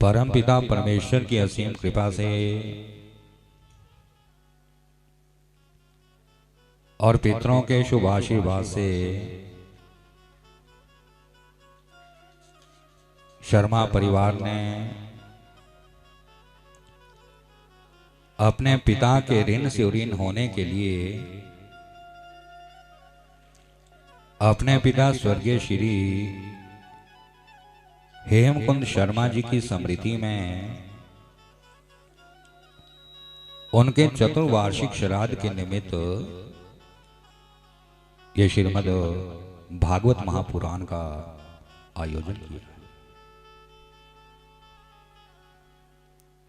परमपिता परमेश्वर की असीम कृपा से और पितरों के शुभ आशीर्वाद से शर्मा परिवार ने अपने पिता के ऋण से ऋण होने के लिए अपने पिता स्वर्गीय श्री हेमकुंद शर्मा जी की स्मृति में उनके चतुर्वार्षिक श्राद्ध के निमित्त ये श्रीमद् भागवत महापुराण का आयोजन किया।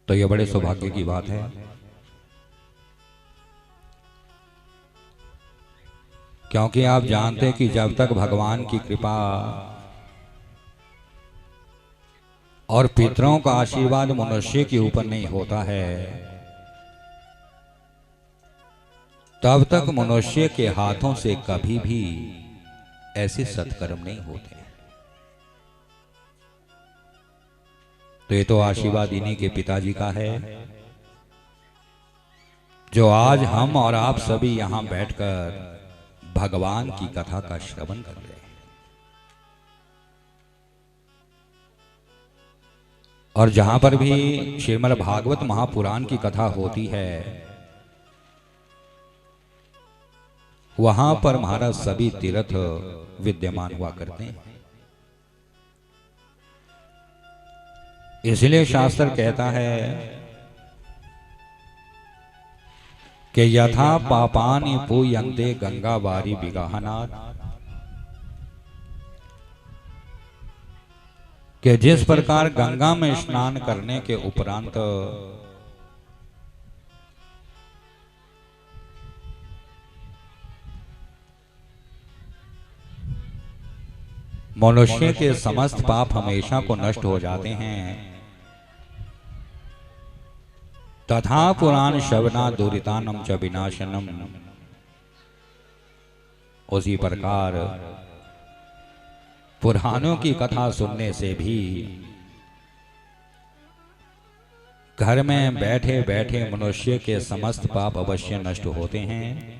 तो यह बड़े सौभाग्य की बात है, क्योंकि आप जानते हैं कि जब तक भगवान की कृपा और पितरों का आशीर्वाद मनुष्य के ऊपर नहीं होता है, तब तक मनुष्य के हाथों से कभी भी ऐसे सत्कर्म नहीं होते। तो ये तो आशीर्वाद इन्हीं के पिताजी का है, जो आज हम और आप सभी यहां बैठकर भगवान की कथा का श्रवण कर रहे हैं। और जहां पर भी श्रीमद् भागवत महापुराण की कथा होती है, वहां पर महाराज सभी तीर्थ विद्यमान हुआ करते हैं। इसलिए शास्त्र कहता है कि यथा पापानि पूयन्ते गंगावारी विगाहनात्, कि जिस प्रकार गंगा में स्नान करने के उपरांत मनुष्य के समस्त पाप हमेशा को नष्ट हो जाते हैं, तथा पुराण श्रवणा दुरितानम च विनाशनम, उसी प्रकार पुराणों की कथा सुनने से भी घर में बैठे बैठे मनुष्य के समस्त पाप अवश्य नष्ट होते हैं,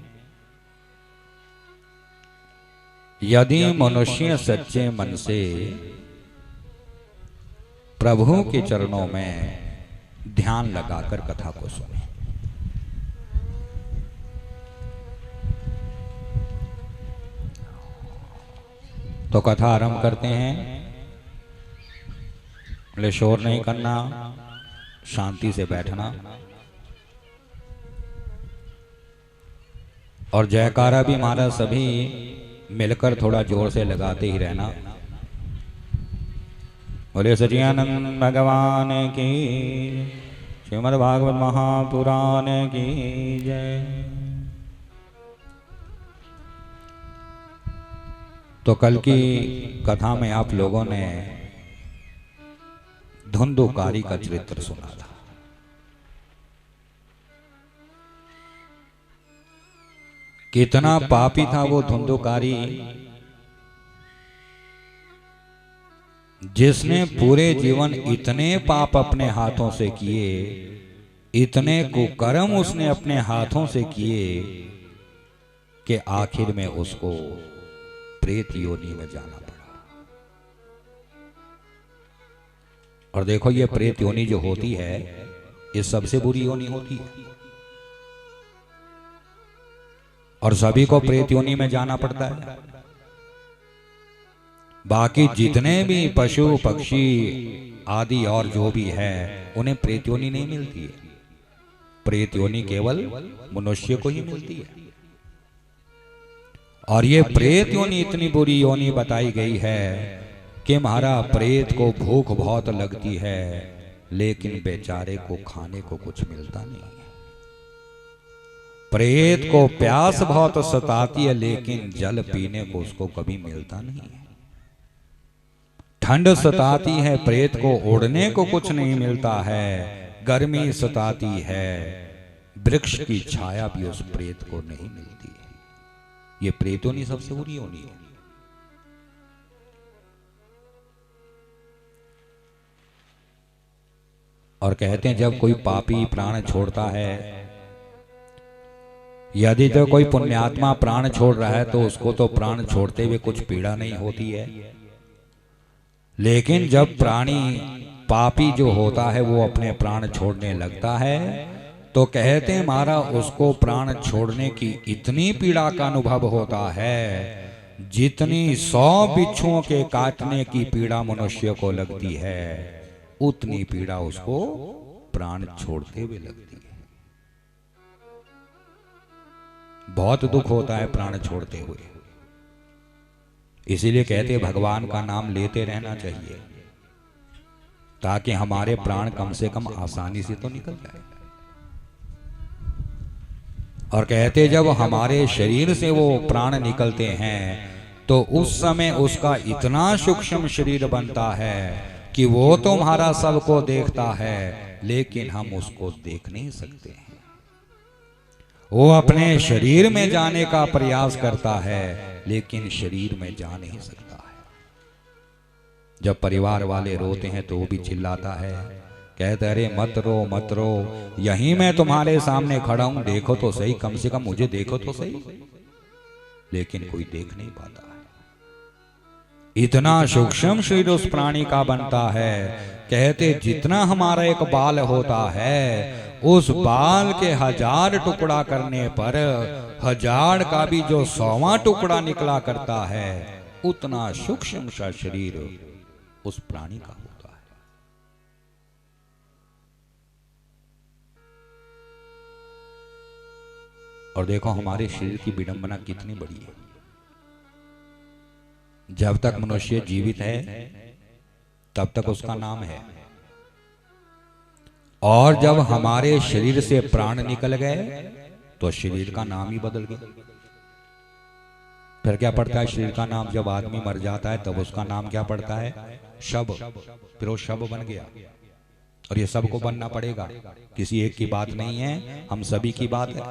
यदि मनुष्य सच्चे मन से प्रभु के चरणों में ध्यान लगाकर कथा को सुने। तो कथा आरंभ करते हैं। बोले शोर नहीं करना, शांति से बैठना और जयकारा भी हमारा सभी मिलकर थोड़ा जोर से लगाते ही रहना। बोले सच्चिदानंद भगवान की, श्रीमद् भागवत महापुराण की जय। तो कल की कथा में आप लोगों ने धुंधुकारी का चरित्र सुना था। कितना पापी था वो धुंधुकारी, जिसने पूरे जीवन इतने पाप अपने हाथों से किए, इतने कुकर्म उसने अपने हाथों से किए कि आखिर में उसको प्रेत योनि में जाना पड़ा। और देखो ये प्रेत योनि जो होती है, ये सबसे बुरी योनि होती है और सभी को प्रेत योनि में जाना पड़ता है। बाकी जितने भी पशु पक्षी आदि और जो भी है, उन्हें प्रेत योनि नहीं मिलती है। प्रेत योनि केवल मनुष्य को ही मिलती है। और ये प्रेत योनि इतनी बुरी योनि बताई गई है कि महाराज प्रेत को भूख बहुत लगती है, लेकिन बेचारे को खाने को कुछ मिलता नहीं है। प्रेत को प्यास बहुत सताती है, लेकिन जल पीने को उसको कभी मिलता नहीं है। ठंड सताती है, प्रेत को ओढ़ने को कुछ नहीं मिलता है। गर्मी सताती है, वृक्ष की छाया भी उस प्रेत को नहीं मिलती है। ये प्रेत योनि सबसे बुरी योनि है। और कहते हैं जब कोई पापी प्राण छोड़ता है, यदि तो कोई पुण्यात्मा प्राण छोड़ रहा है तो उसको तो प्राण छोड़ते हुए कुछ पीड़ा नहीं होती है, लेकिन जब प्राणी पापी जो होता है वो अपने प्राण छोड़ने लगता है तो कहते हैं महाराज उसको प्राण छोड़ने की इतनी पीड़ा का अनुभव होता है जितनी 100 बिच्छुओं के काटने की पीड़ा मनुष्य को लगती है, उतनी पीड़ा उसको प्राण छोड़ते हुए लगती है। बहुत दुख होता है प्राण छोड़ते हुए। इसीलिए कहते हैं भगवान का नाम लेते रहना चाहिए ताकि हमारे प्राण कम से कम आसानी से तो निकल जाए। और कहते जब हमारे शरीर से वो प्राण निकलते हैं तो उस समय उसका इतना सूक्ष्म शरीर बनता है कि वो तो हमारा सबको देखता है लेकिन हम उसको देख नहीं सकते हैं। वो अपने शरीर में जाने का प्रयास करता है लेकिन शरीर में जा नहीं सकता है। जब परिवार वाले रोते हैं तो वो भी चिल्लाता है, कहते अरे मत रो मत रो, यहीं मैं तुम्हारे सामने खड़ा हूं, देखो तो सही, कम से कम मुझे देखो तो सही। लेकिन कोई देख नहीं पाता है। इतना सूक्ष्म शरीर उस प्राणी का बनता है। कहते जितना हमारा एक बाल होता है उस बाल के 1000 टुकड़ा करने पर 1000 का भी जो 100वां टुकड़ा निकला करता है, उतना सूक्ष्म सा शरीर उस प्राणी का होता है। और देखो हमारे शरीर की विडंबना कितनी बड़ी है। जब तक मनुष्य जीवित है तब तक उसका नाम है, और जब हमारे शरीर से प्राण निकल गए तो शरीर का नाम ही बदल गया। फिर क्या पड़ता है शरीर का नाम? जब आदमी मर जाता है तब उसका नाम क्या पड़ता है? शव। फिर वो शव बन गया। और ये सबको बनना पड़ेगा, किसी एक की बात नहीं है, हम सभी की बात है।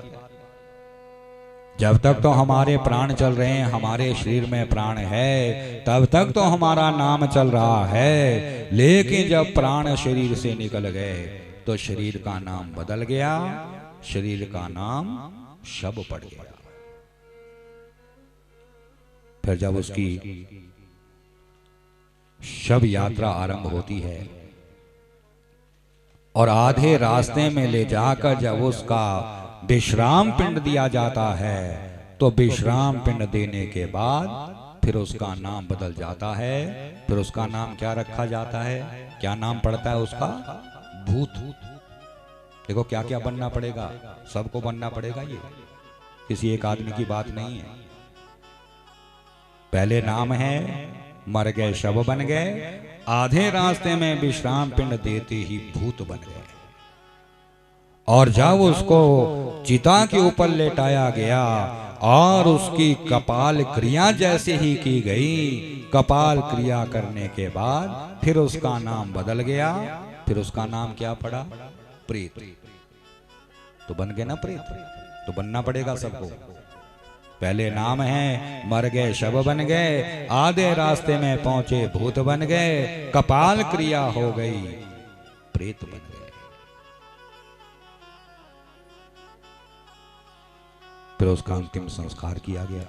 जब तक तो हमारे प्राण चल रहे हैं, हमारे शरीर में प्राण है, तब तक तो हमारा नाम चल रहा है। लेकिन जब प्राण शरीर से निकल गए तो शरीर का नाम बदल गया, शरीर का नाम शव पड़ गया। फिर जब उसकी शव यात्रा आरंभ होती है और आधे रास्ते में ले जाकर जब उसका विश्राम पिंड दिया जाता है तो विश्राम पिंड देने के बाद फिर उसका नाम बदल जाता है। फिर उसका नाम क्या रखा जाता है? क्या नाम पड़ता है उसका? भूत। देखो क्या क्या बनना पड़ेगा, सबको बनना पड़ेगा, ये किसी एक आदमी की बात नहीं है। पहले नाम है, मर गए शव बन गए, आधे रास्ते में विश्राम पिंड देते ही भूत बन गए। और जब उसको चिता के ऊपर लेटाया गया और उसकी कपाल क्रिया जैसे ही की गई, कपाल क्रिया करने के बाद फिर उसका नाम बदल गया। फिर उसका नाम क्या पड़ा? प्रेत। तो बन गए ना प्रेत, तो बनना पड़ेगा सबको। पहले नाम है, मर गए शव बन गए, आधे रास्ते में पहुंचे भूत बन गए, कपाल क्रिया हो गई, प्रेत बन गए। फिर उसका अंतिम संस्कार किया गया।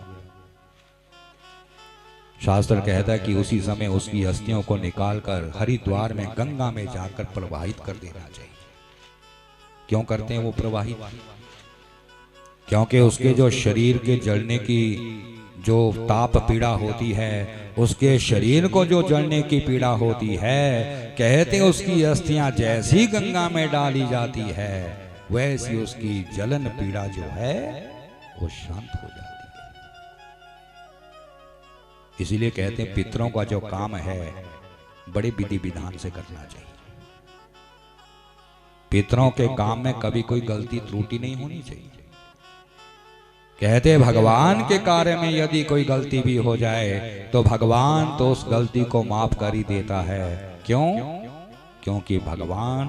शास्त्र कहता है कि उसी समय उसकी अस्थियों को निकालकर हरिद्वार में गंगा में जाकर प्रवाहित कर देना चाहिए। क्यों करते हैं वो प्रवाहित? क्योंकि उसके जो शरीर के जलने की जो ताप पीड़ा होती है, उसके शरीर को जो जलने की पीड़ा होती है, कहते उसकी अस्थियां जैसी गंगा में डाली जाती है वैसी उसकी जलन पीड़ा जो है वो शांत हो जाती है। इसीलिए कहते हैं पितरों का जो काम है बड़े विधि विधान से करना चाहिए। पितरों के काम में कभी कोई गलती त्रुटि नहीं होनी चाहिए। कहते भगवान के कार्य में यदि कोई गलती भी हो जाए तो भगवान तो उस गलती को माफ कर ही देता है। क्यों? क्योंकि भगवान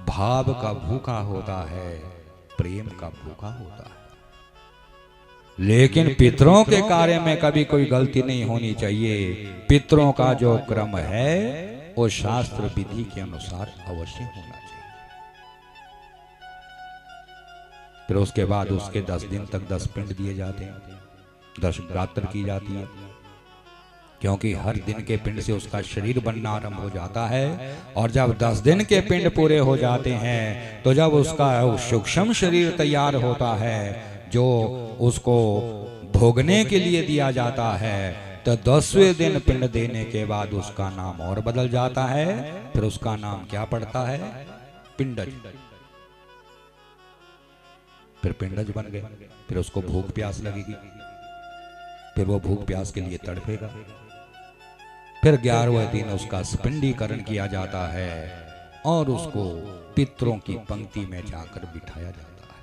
भाव का भूखा होता है, प्रेम का भूखा होता है। लेकिन पितरों के कार्य में कभी कोई गलती नहीं होनी चाहिए। पितरों का जो क्रम है वो शास्त्र विधि के अनुसार अवश्य होना चाहिए। फिर उसके बाद उसके 10 दिन तक 10 पिंड दिए जाते हैं, 10 रात्र की जाती है, क्योंकि हर दिन के पिंड से उसका शरीर बनना आरंभ हो जाता है। और जब 10 दिन के पिंड पूरे हो जाते हैं तो जब उसका सूक्ष्म शरीर तैयार होता है जो उसको भोगने के लिए दिया जाता है, तो 10वें दिन पिंड देने के बाद उसका नाम और बदल जाता है। फिर उसका नाम क्या पड़ता है? पिंडज। फिर पिंडज बन गए। फिर उसको भूख प्यास लगेगी, फिर वो भूख प्यास के लिए तड़पेगा। फिर 11वें दिन उसका स्पिंडीकरण किया जाता है और उसको पितरों की पंक्ति में जाकर बिठाया जाता है।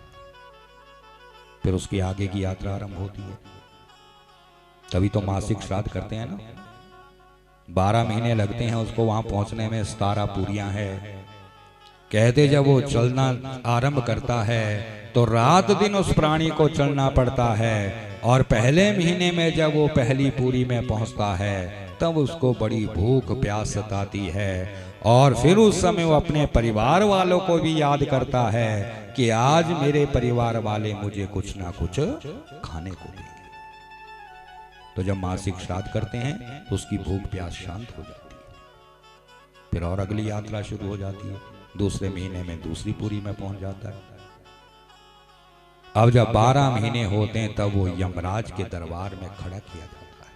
फिर उसकी आगे की यात्रा आरंभ होती है। तभी तो मासिक श्राद्ध करते हैं ना, 12 महीने लगते हैं उसको वहां पहुंचने में। 17 पूरियां है। कहते जब वो चलना आरंभ करता है तो रात दिन उस प्राणी को चलना पड़ता है, और पहले महीने में जब वो पहली पूरी में पहुंचता है तब उसको बड़ी भूख प्यास सताती है। और फिर उस समय वो अपने परिवार वालों को भी याद करता है कि आज मेरे परिवार वाले मुझे कुछ ना कुछ खाने को देंगे। तो जब मासिक श्राद्ध करते हैं तो उसकी भूख प्यास शांत हो जाती है। फिर और अगली यात्रा शुरू हो जाती है। दूसरे महीने में दूसरी पूरी में पहुंच जाता है। अब जब 12 महीने होते हैं तब वो यमराज के दरबार में खड़ा किया जाता है।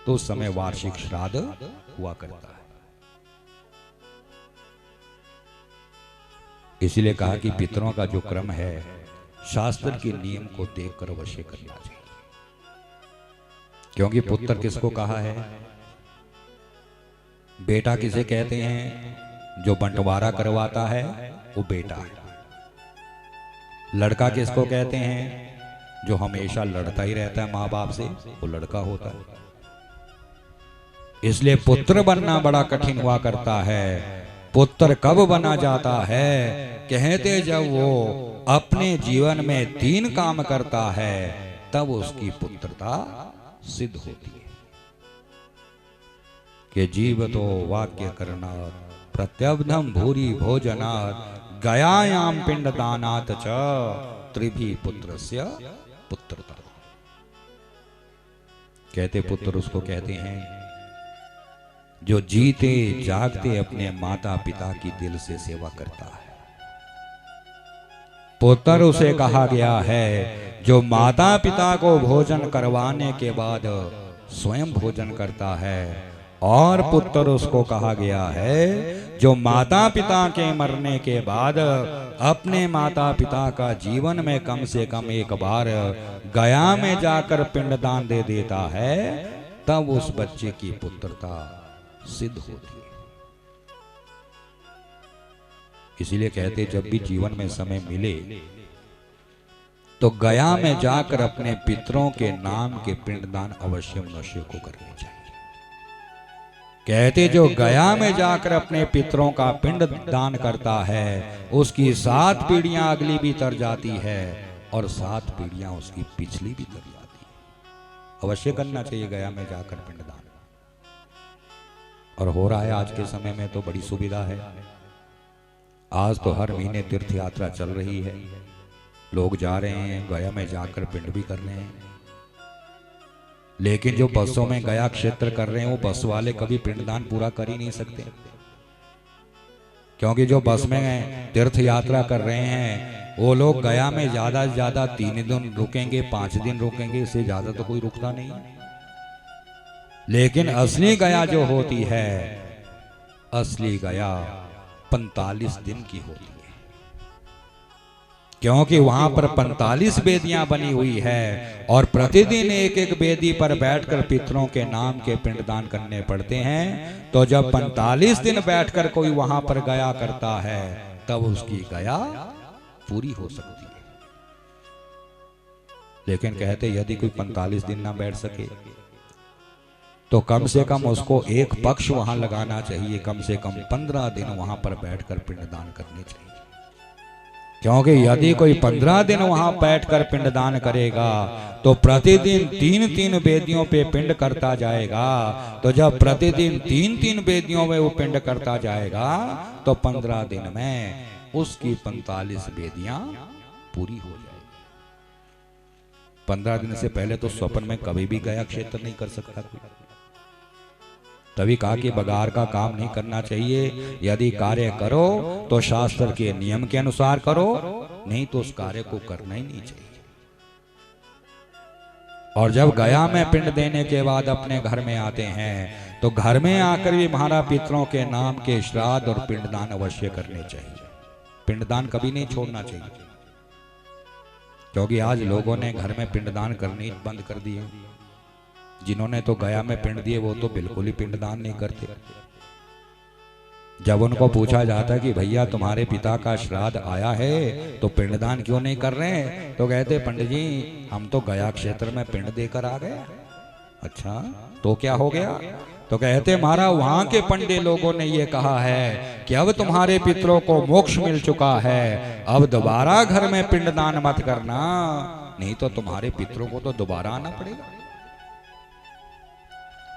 तो उस समय वार्षिक श्राद्ध हुआ करता है। इसलिए कहा कि पितरों का जो क्रम है शास्त्र के नियम को देखकर अवश्य करना चाहिए। क्योंकि पुत्र किसको कहा है? बेटा किसे कहते हैं? जो बंटवारा करवाता है वो बेटा है। लड़का किसको कहते हैं? जो हमेशा लड़ता ही रहता है माँ बाप से, वो लड़का होता है। इसलिए पुत्र बनना बड़ा कठिन हुआ करता है। पुत्र कब बना जाता है? कहते जब वो अपने जीवन में 3 काम करता है तब उसकी पुत्रता सिद्ध होती है। कि जीवतो वाक्य करना प्रत्यब्धम भूरि भोजनात् गयायाम पिंड दानात् च त्रिभी पुत्रस्य पुत्रता। कहते पुत्र उसको कहते हैं जो जीते जागते अपने माता पिता की दिल से सेवा करता है। पुत्र उसे कहा गया है जो माता पिता को भोजन करवाने के बाद स्वयं भोजन करता है। और पुत्र उसको कहा गया है जो माता पिता के मरने के बाद अपने माता पिता का जीवन में कम से कम एक बार गया में जाकर पिंडदान दे देता है, तब उस बच्चे की पुत्रता सिद्ध होती है। इसीलिए कहते जब भी जीवन में समय मिले तो गया में जाकर अपने पितरों के नाम के पिंडदान अवश्य मनुष्य को करने चाहिए। कहते जो गया में जाकर अपने पितरों का पिंड दान करता है उसकी 7 पीढ़ियां अगली भी तर जाती है और 7 पीढ़ियां उसकी पिछली भी तर जाती है। अवश्य करना चाहिए गया में जाकर पिंडदान। और हो रहा है आज के समय में तो बड़ी सुविधा है। आज तो हर महीने तीर्थ यात्रा चल रही है, लोग जा रहे हैं गया में जाकर पिंड भी कर रहे हैं। लेकिन जो बसों में गया क्षेत्र कर रहे हैं वो बस वाले कभी पिंडदान पूरा कर ही नहीं सकते, क्योंकि जो बस में तीर्थ यात्रा कर रहे हैं वो लोग गया में ज्यादा से ज्यादा 3 दिन रुकेंगे, 5 दिन रुकेंगे, इससे ज्यादा तो कोई रुकता नहीं। लेकिन असली गया जो होती है, असली गया 45 दिन की होती है, क्योंकि वहां पर 45 वेदियां बनी हुई है और प्रतिदिन एक एक वेदी पर बैठकर पितरों के नाम के पिंडदान करने पड़ते हैं। तो जब 45 दिन बैठकर कोई वहां पर गया करता है तब उसकी गया पूरी हो सकती है। लेकिन कहते यदि कोई 45 दिन ना बैठ सके तो कम से कम उसको एक पक्ष वहां लगाना चाहिए, कम से कम 15 दिन वहां पर बैठकर पिंडदान करने चाहिए। क्योंकि यदि कोई 15 दिन वहां बैठकर पिंडदान करेगा तो प्रतिदिन 3-3 वेदियों पे पिंड करता जाएगा। तो जब प्रतिदिन 3-3 वेदियों में वो पिंड करता जाएगा तो 15 दिन में उसकी 45 वेदियां पूरी हो जाएगी। 15 दिन से पहले तो स्वप्न में कभी भी गया क्षेत्र नहीं कर सकता कोई। तभी कहा कि बगार का काम नहीं करना चाहिए। यदि कार्य करो तो शास्त्र के नियम के अनुसार करो, नहीं तो उस कार्य को करना ही नहीं चाहिए। और जब गया में पिंड देने के बाद अपने घर में आते हैं तो घर में आकर भी महाराज पितरों के नाम के श्राद्ध और पिंडदान अवश्य करने चाहिए। पिंडदान कभी नहीं छोड़ना चाहिए, क्योंकि आज लोगों ने घर में पिंडदान करनी बंद कर दिए। जिन्होंने तो गया में पिंड दिए वो तो बिल्कुल ही पिंडदान नहीं करते। जब उनको पूछा जाता है कि भैया तुम्हारे पिता का श्राद्ध आया है तो पिंडदान क्यों नहीं कर रहे हैं, तो कहते पंडित जी हम तो गया क्षेत्र में पिंड देकर आ गए। अच्छा तो क्या हो गया, तो कहते महाराज वहां के पंडे लोगों ने ये कहा है कि अब तुम्हारे पितरों को मोक्ष मिल चुका है, अब दोबारा घर में पिंडदान मत करना, नहीं तो तुम्हारे पितरों को तो दोबारा आना पड़ेगा।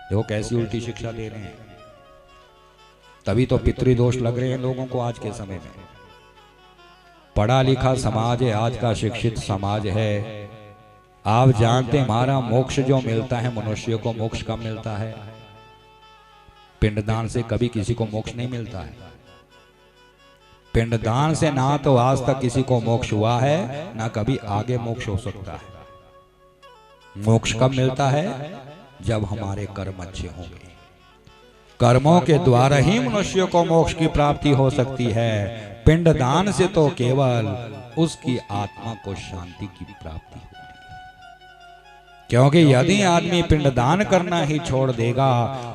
देखो कैसी उल्टी शिक्षा दे रहे हैं। तभी तो पितृदोष लग रहे हैं लोगों को आज के समय में। पढ़ा लिखा समाज है आज का, शिक्षित समाज है। आप जानते हैं हमारा मोक्ष जो मिलता है मनुष्य को, मोक्ष कब मिलता है? पिंडदान से कभी किसी को मोक्ष नहीं मिलता है। पिंडदान से ना तो आज तक किसी को मोक्ष हुआ है, ना कभी आगे मोक्ष हो सकता है। मोक्ष कब मिलता है? जब हमारे कर्म अच्छे होंगे। कर्मों के द्वारा ही मनुष्य को मोक्ष की प्राप्ति हो सकती है। पिंडदान से तो केवल उसकी आत्मा को शांति की प्राप्ति होती है। क्योंकि यदि आदमी पिंडदान करना ही छोड़ देगा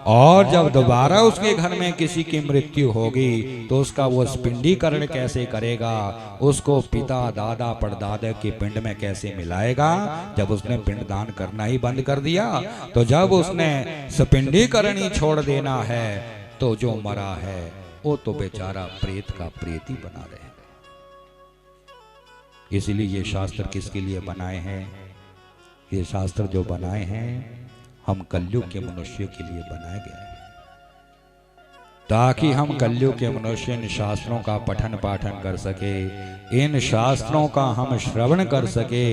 और जब दोबारा उसके घर में किसी की मृत्यु होगी तो उसका वो पिंडीकरण कैसे करेगा, उसको पिता दादा परदादा के पिंड में कैसे मिलाएगा, जब उसने पिंडदान करना ही बंद कर दिया। तो जब उसने सपिंडीकरण ही छोड़ देना है तो जो मरा है वो तो बेचारा प्रेत का प्रेत ही बना रहेगा। इसलिए ये शास्त्र किसके लिए बनाए हैं? ये शास्त्र जो बनाए हैं हम कलयुग के मनुष्य के लिए बनाए गए हैं, ताकि हम कलयुग के मनुष्य इन शास्त्रों का पठन पाठन कर सके, इन शास्त्रों का हम श्रवण कर सके,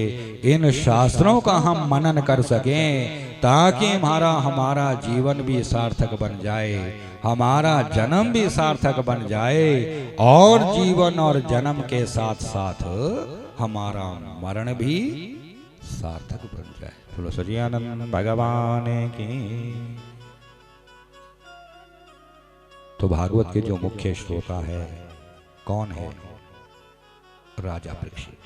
इन शास्त्रों का हम मनन कर सके, ताकि हमारा जीवन भी सार्थक बन जाए, हमारा जन्म भी सार्थक बन जाए और जीवन और जन्म के साथ साथ हमारा मरण भी सार्थक बन जाए। बोलो सच्चिदानंद भगवान की। तो भागवत के जो मुख्य श्रोता है कौन है? राजा परीक्षित।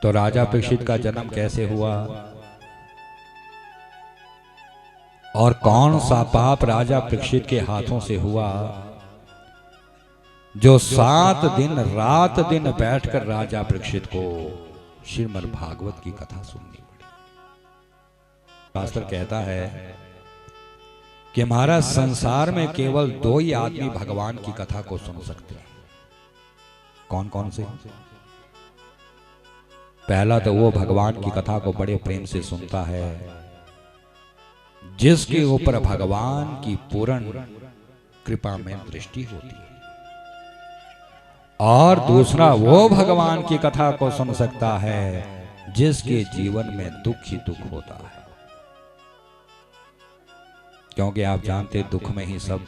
तो राजा परीक्षित का जन्म कैसे हुआ और कौन सा पाप राजा परीक्षित के हाथों से हुआ जो 7 दिन रात दिन बैठकर राजा परीक्षित को श्रीमद् भागवत की कथा सुननी पड़ी। शास्त्र कहता है कि महाराज संसार में केवल 2 ही आदमी भगवान की कथा को सुन सकते हैं। कौन कौन से? पहला तो वो भगवान की कथा को बड़े प्रेम से सुनता है जिसके ऊपर भगवान की पूर्ण कृपा में दृष्टि होती है, और दूसरा वो भगवान की कथा को सुन सकता है जिसके जीवन में दुख ही दुख होता है। क्योंकि आप जानते दुख में ही सब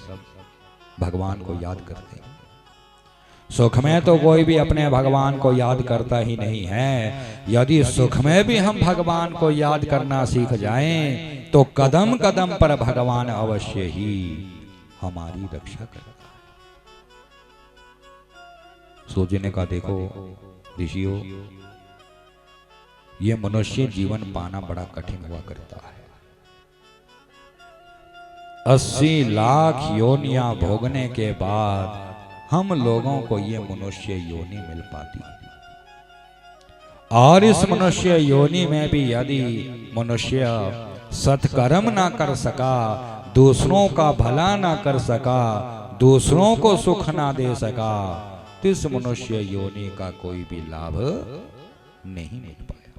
भगवान को याद करते हैं। सुख में तो कोई भी अपने भगवान को याद करता ही नहीं है। यदि सुख में भी हम भगवान को याद करना सीख जाएं तो कदम कदम पर भगवान अवश्य ही हमारी रक्षा करेगा। सोचने का देखो ऋषियों, ये मनुष्य जीवन पाना बड़ा कठिन हुआ करता है। 80 लाख योनियां भोगने के बाद हम लोगों को ये मनुष्य योनि मिल पाती है। और इस मनुष्य योनि में भी यदि मनुष्य सत्कर्म ना कर सका, दूसरों का भला ना कर सका, दूसरों को सुख ना दे सका, तो इस मनुष्य योनि का कोई भी लाभ नहीं मिल पाया।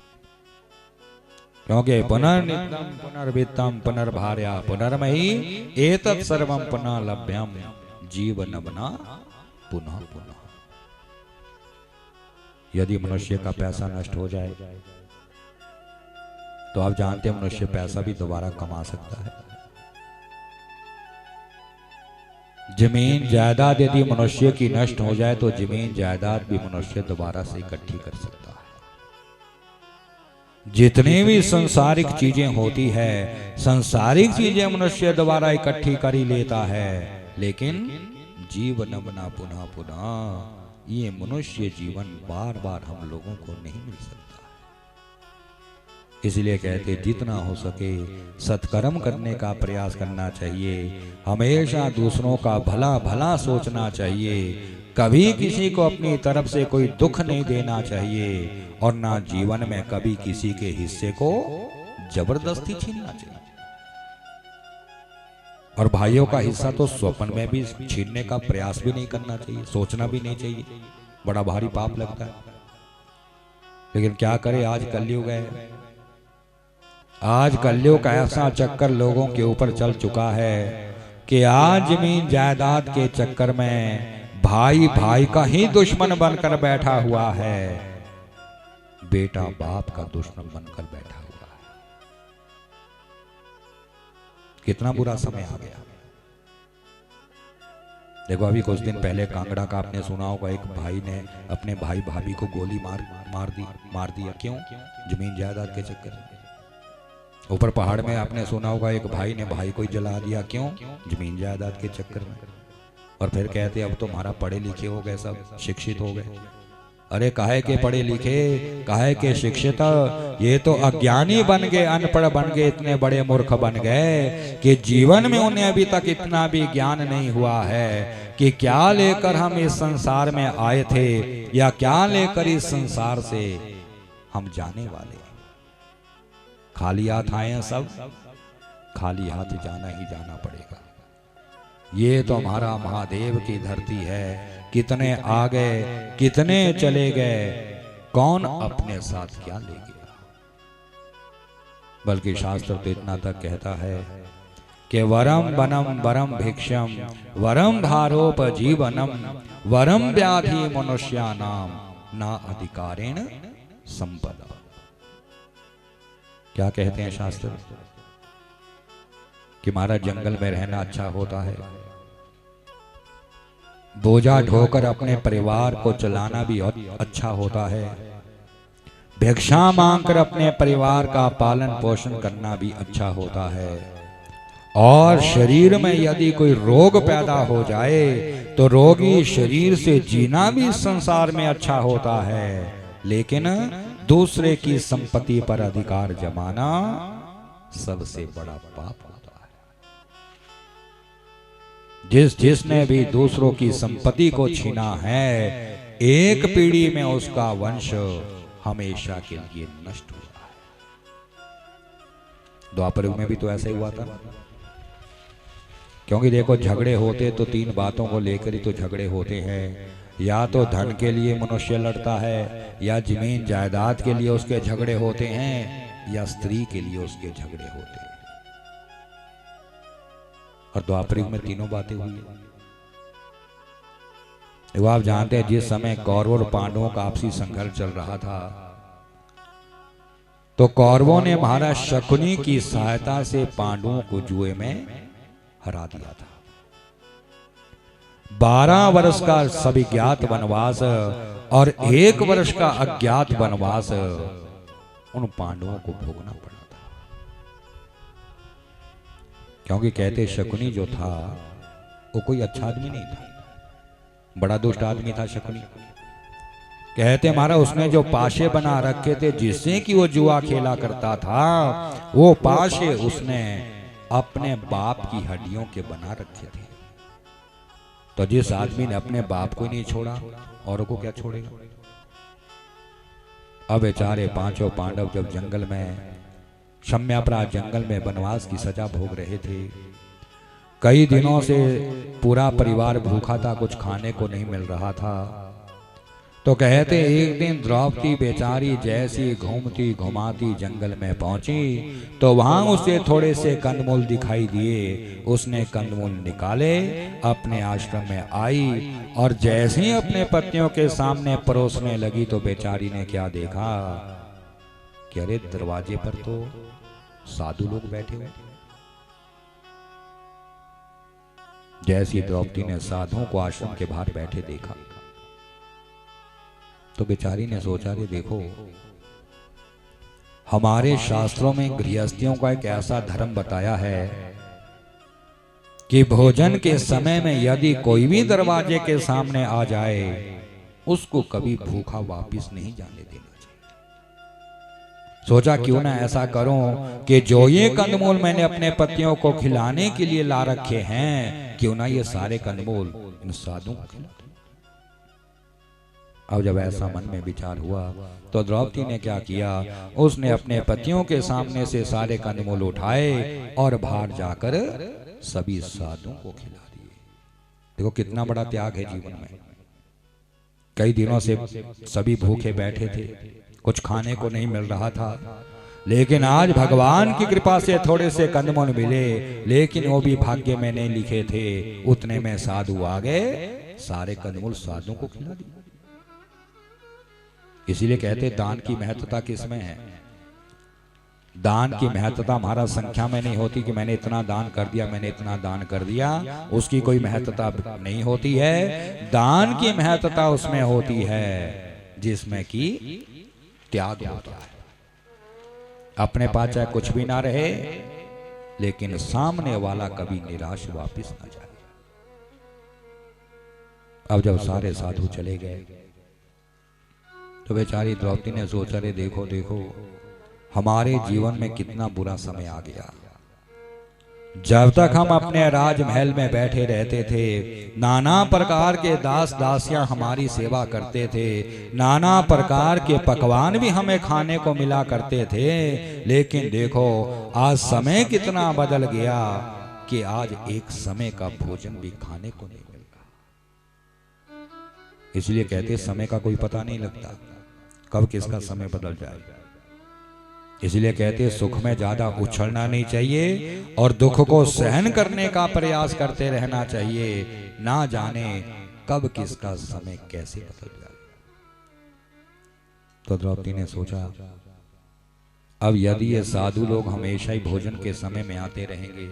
क्योंकि पुनर्नित्यं पुनर्वित्तम पुनर्भार्या पुनर्मही एतत् सर्वं पुनः लभ्यम जीवन बना पुनः पुनः। यदि मनुष्य का पैसा नष्ट हो जाए तो आप जानते हैं मनुष्य पैसा भी दोबारा कमा सकता है। जमीन जायदाद यदि मनुष्य की नष्ट हो जाए तो जमीन जायदाद भी मनुष्य दोबारा से इकट्ठी कर सकता है। जितनी भी संसारिक चीजें होती है, संसारिक चीजें मनुष्य दोबारा इकट्ठी कर ही लेता है, लेकिन जीवन बना पुनः पुनः ये मनुष्य जीवन बार बार हम लोगों को नहीं मिल सकता। इसलिए कहते जितना हो सके सत्कर्म करने का प्रयास करना चाहिए, हमेशा दूसरों का भला भला सोचना चाहिए, कभी किसी को अपनी तरफ से कोई दुख नहीं देना चाहिए और ना जीवन में कभी किसी के हिस्से को जबरदस्ती छीनना चाहिए। और भाइयों का हिस्सा तो स्वप्न में भी छीनने का प्रयास भी नहीं करना चाहिए, सोचना भी नहीं चाहिए, बड़ा भारी पाप लगता है। लेकिन क्या करे, आज कलयुग है, आज कलयुग का ऐसा चक्कर लोगों के ऊपर चल चुका है कि आज जमीन जायदाद के चक्कर में भाई भाई का ही दुश्मन बनकर बैठा हुआ है, बेटा बाप का दुश्मन बनकर बैठा हुआ है। कितना बुरा समय आ गया। देखो अभी कुछ दिन पहले कांगड़ा का आपने सुना होगा, एक भाई ने अपने भाई भाभी को गोली मार दिया। क्यों? जमीन जायदाद के चक्कर में। ऊपर पहाड़ में आपने सुना होगा, एक भाई ने भाई को जला दिया। क्यों? जमीन जायदाद के चक्कर में। और फिर कहते अब तुम्हारा पढ़े लिखे हो गए, सब शिक्षित हो गए। अरे काहे के पढ़े लिखे, काहे के शिक्षित, ये तो अज्ञानी बन गए, अनपढ़ बन गए, इतने बड़े मूर्ख बन गए कि जीवन में उन्हें अभी तक इतना भी ज्ञान नहीं हुआ है कि क्या लेकर हम इस संसार में आए थे या क्या लेकर इस संसार से हम जाने वाले। खाली हाथ आए सब, खाली हाथ जाना ही जाना पड़ेगा। ये तो हमारा महादेव की धरती है, कितने आ गए कितने चले गए, कौन अपने साथ क्या ले गया। बल्कि शास्त्र तो इतना तक कहता है कि वरम वनम वरम भिक्षम वरम धारोपजीवनम वरम व्याधि मनुष्यानाम ना अधिकारेण संपदा। क्या कहते हैं शास्त्र कि महाराज जंगल में रहना अच्छा होता है, बोझा ढोकर अपने परिवार को चलाना भी अच्छा होता है, भिक्षा मांगकर अपने परिवार का पालन पोषण करना भी अच्छा होता है, और शरीर में यदि कोई रोग पैदा हो जाए तो रोगी शरीर से जीना भी संसार में अच्छा होता है। लेकिन दूसरे की संपत्ति पर अधिकार जमाना सबसे बड़ा पाप होता है। जिसने भी दूसरों की संपत्ति को छीना है, एक पीढ़ी में उसका वंश हमेशा के लिए नष्ट हुआ है। द्वापर युग में भी तो ऐसा ही हुआ था, क्योंकि देखो झगड़े होते तो तीन बातों को लेकर ही तो झगड़े होते हैं। या तो धन के लिए मनुष्य लड़ता है, या जमीन जायदाद के लिए उसके झगड़े होते हैं, या स्त्री के लिए उसके झगड़े होते हैं। और द्वापर युग में तीनों बातें हुई। वो आप जानते हैं जिस समय कौरवों और पांडवों का आपसी संघर्ष चल रहा था तो कौरवों ने महाराज शकुनी की सहायता से पांडवों को जुए में हरा दिया था। 12 वर्ष का सविज्ञात वनवास और 1 वर्ष का अज्ञात वनवास उन पांडवों को भोगना पड़ा था। क्योंकि कहते शकुनी जो था वो कोई अच्छा आदमी नहीं था, बड़ा दुष्ट आदमी था शकुनी। कहते हमारा उसने जो पाशे बना रखे थे जिससे कि वो जुआ खेला करता था, वो पाशे उसने अपने बाप की हड्डियों के बना रखे थे। तो जिस आदमी ने अपने बाप को नहीं छोड़ा औरों को क्या छोड़ेगा। अब बेचारे पांचों पांडव जब जंगल में शम्यापराध जंगल में वनवास की सजा भोग रहे थे, कई दिनों से पूरा परिवार भूखा था, कुछ खाने को नहीं मिल रहा था। तो कहते एक दिन द्रौपदी बेचारी जैसी घूमती घुमाती जंगल में पहुंची तो वहां उसे थोड़े से कंदमूल दिखाई दिए। उसने कंदमूल निकाले, अपने आश्रम में आई और जैसे ही अपने पतियों के सामने परोसने लगी तो बेचारी ने क्या देखा कि अरे दरवाजे पर तो साधु लोग बैठे हुए। जैसी द्रौपदी ने साधुओं को आश्रम के बाहर बैठे देखा तो बेचारी ने सोचा रे देखो, हमारे शास्त्रों में गृहस्थियों का एक ऐसा धर्म बताया है कि भोजन के समय में यदि कोई भी दरवाजे के सामने आ जाए उसको कभी भूखा वापस नहीं जाने देना चाहिए। सोचा क्यों ना ऐसा करूं कि जो ये कंदमूल मैंने अपने पतियों को खिलाने के लिए ला रखे हैं, क्यों ना ये सारे कंदमूल इन साधुओं को खिला। अब जब ऐसा मन में विचार हुआ तो द्रौपदी ने क्या किया, उसने अपने पतियों के सामने से सारे कंदमूल उठाए और बाहर जाकर सभी साधुओं को खिला दिए। देखो कितना बड़ा त्याग है जीवन में। कई दिनों से सभी भूखे बैठे थे, कुछ खाने को नहीं मिल रहा था, लेकिन आज भगवान की कृपा से थोड़े से कंदमूल मिले, लेकिन वो भी भाग्य में नहीं लिखे थे। उतने में साधु आ गए, सारे कंदमूल साधुओं को खिला दिए। इसीलिए कहते दान की महत्वता किसमें है। दान की महत्वता हमारा संख्या में नहीं होती कि मैंने इतना दान कर दिया, मैंने इतना दान कर दिया, उसकी कोई महत्वता नहीं होती है। दान की महत्वता उसमें होती है जिसमें कि त्याग होता है। अपने पास चाहे कुछ भी ना रहे, लेकिन सामने वाला कभी निराश वापस ना जाए। अब जब सारे साधु चले गए तो बेचारी द्रौपदी ने सोचा रे देखो देखो, हमारे जीवन में कितना बुरा समय आ गया। जब तक हम अपने राजमहल में बैठे रहते थे, नाना प्रकार के दास दासियां हमारी सेवा करते थे, नाना प्रकार के पकवान भी हमें खाने को मिला करते थे, लेकिन देखो आज समय कितना बदल गया कि आज एक समय का भोजन भी खाने को नहीं मिल रहा। इसलिए कहते समय का कोई पता नहीं लगता कब किसका समय बदल जाए। इसलिए कहते सुख में ज्यादा उछलना नहीं चाहिए और दुख को सहन करने का प्रयास करते रहना चाहिए। ना जाने कब किसका समय कैसे बदल जाए। तो द्रौपदी ने सोचा अब यदि ये साधु लोग हमेशा ही भोजन के समय में आते रहेंगे,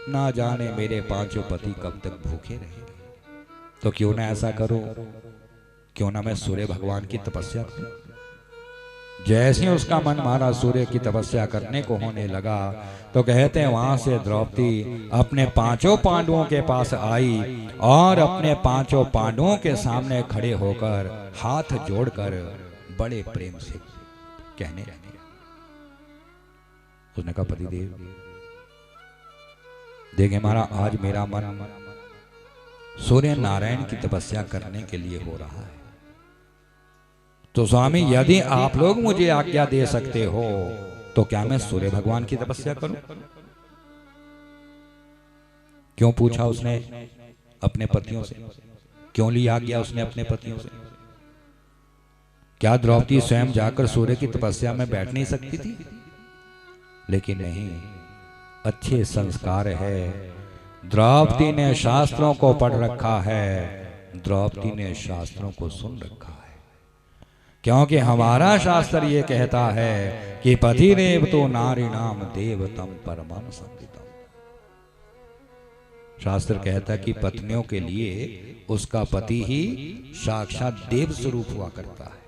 ना जाने मेरे पांचों पति कब तक भूखे रहेंगे। तो क्यों ना ऐसा करो, क्यों ना मैं सूर्य भगवान की तपस्या करूं। जैसे ही उसका मन मारा सूर्य की तपस्या करने को होने लगा तो कहते हैं वहां से द्रौपदी अपने पांचों पांडवों के पास आई और अपने पांचों पांडवों के सामने खड़े होकर हाथ जोड़कर बड़े प्रेम से कहने लगे। उसने कहा पतिदेव देखिए महाराज, आज मेरा मन सूर्य नारायण की तपस्या करने के लिए हो रहा है, तो स्वामी यदि आप लोग मुझे आज्ञा दे सकते हो तो क्या मैं सूर्य भगवान की तपस्या करूं। क्यों पूछा उसने अपने पतियों से, क्यों ली आज्ञा उसने अपने पतियों से। क्या द्रौपदी स्वयं जाकर सूर्य की तपस्या में बैठ नहीं सकती थी? लेकिन नहीं, अच्छे संस्कार है। द्रौपदी ने शास्त्रों को पढ़ रखा है, द्रौपदी ने शास्त्रों को सुन रखा है। क्योंकि हमारा शास्त्र ये कहता है कि पतिरेव तो नारीणाम देवतम परमं संवितम। शास्त्र कहता है कि पत्नियों के लिए उसका पति ही साक्षात देव स्वरूप हुआ करता है।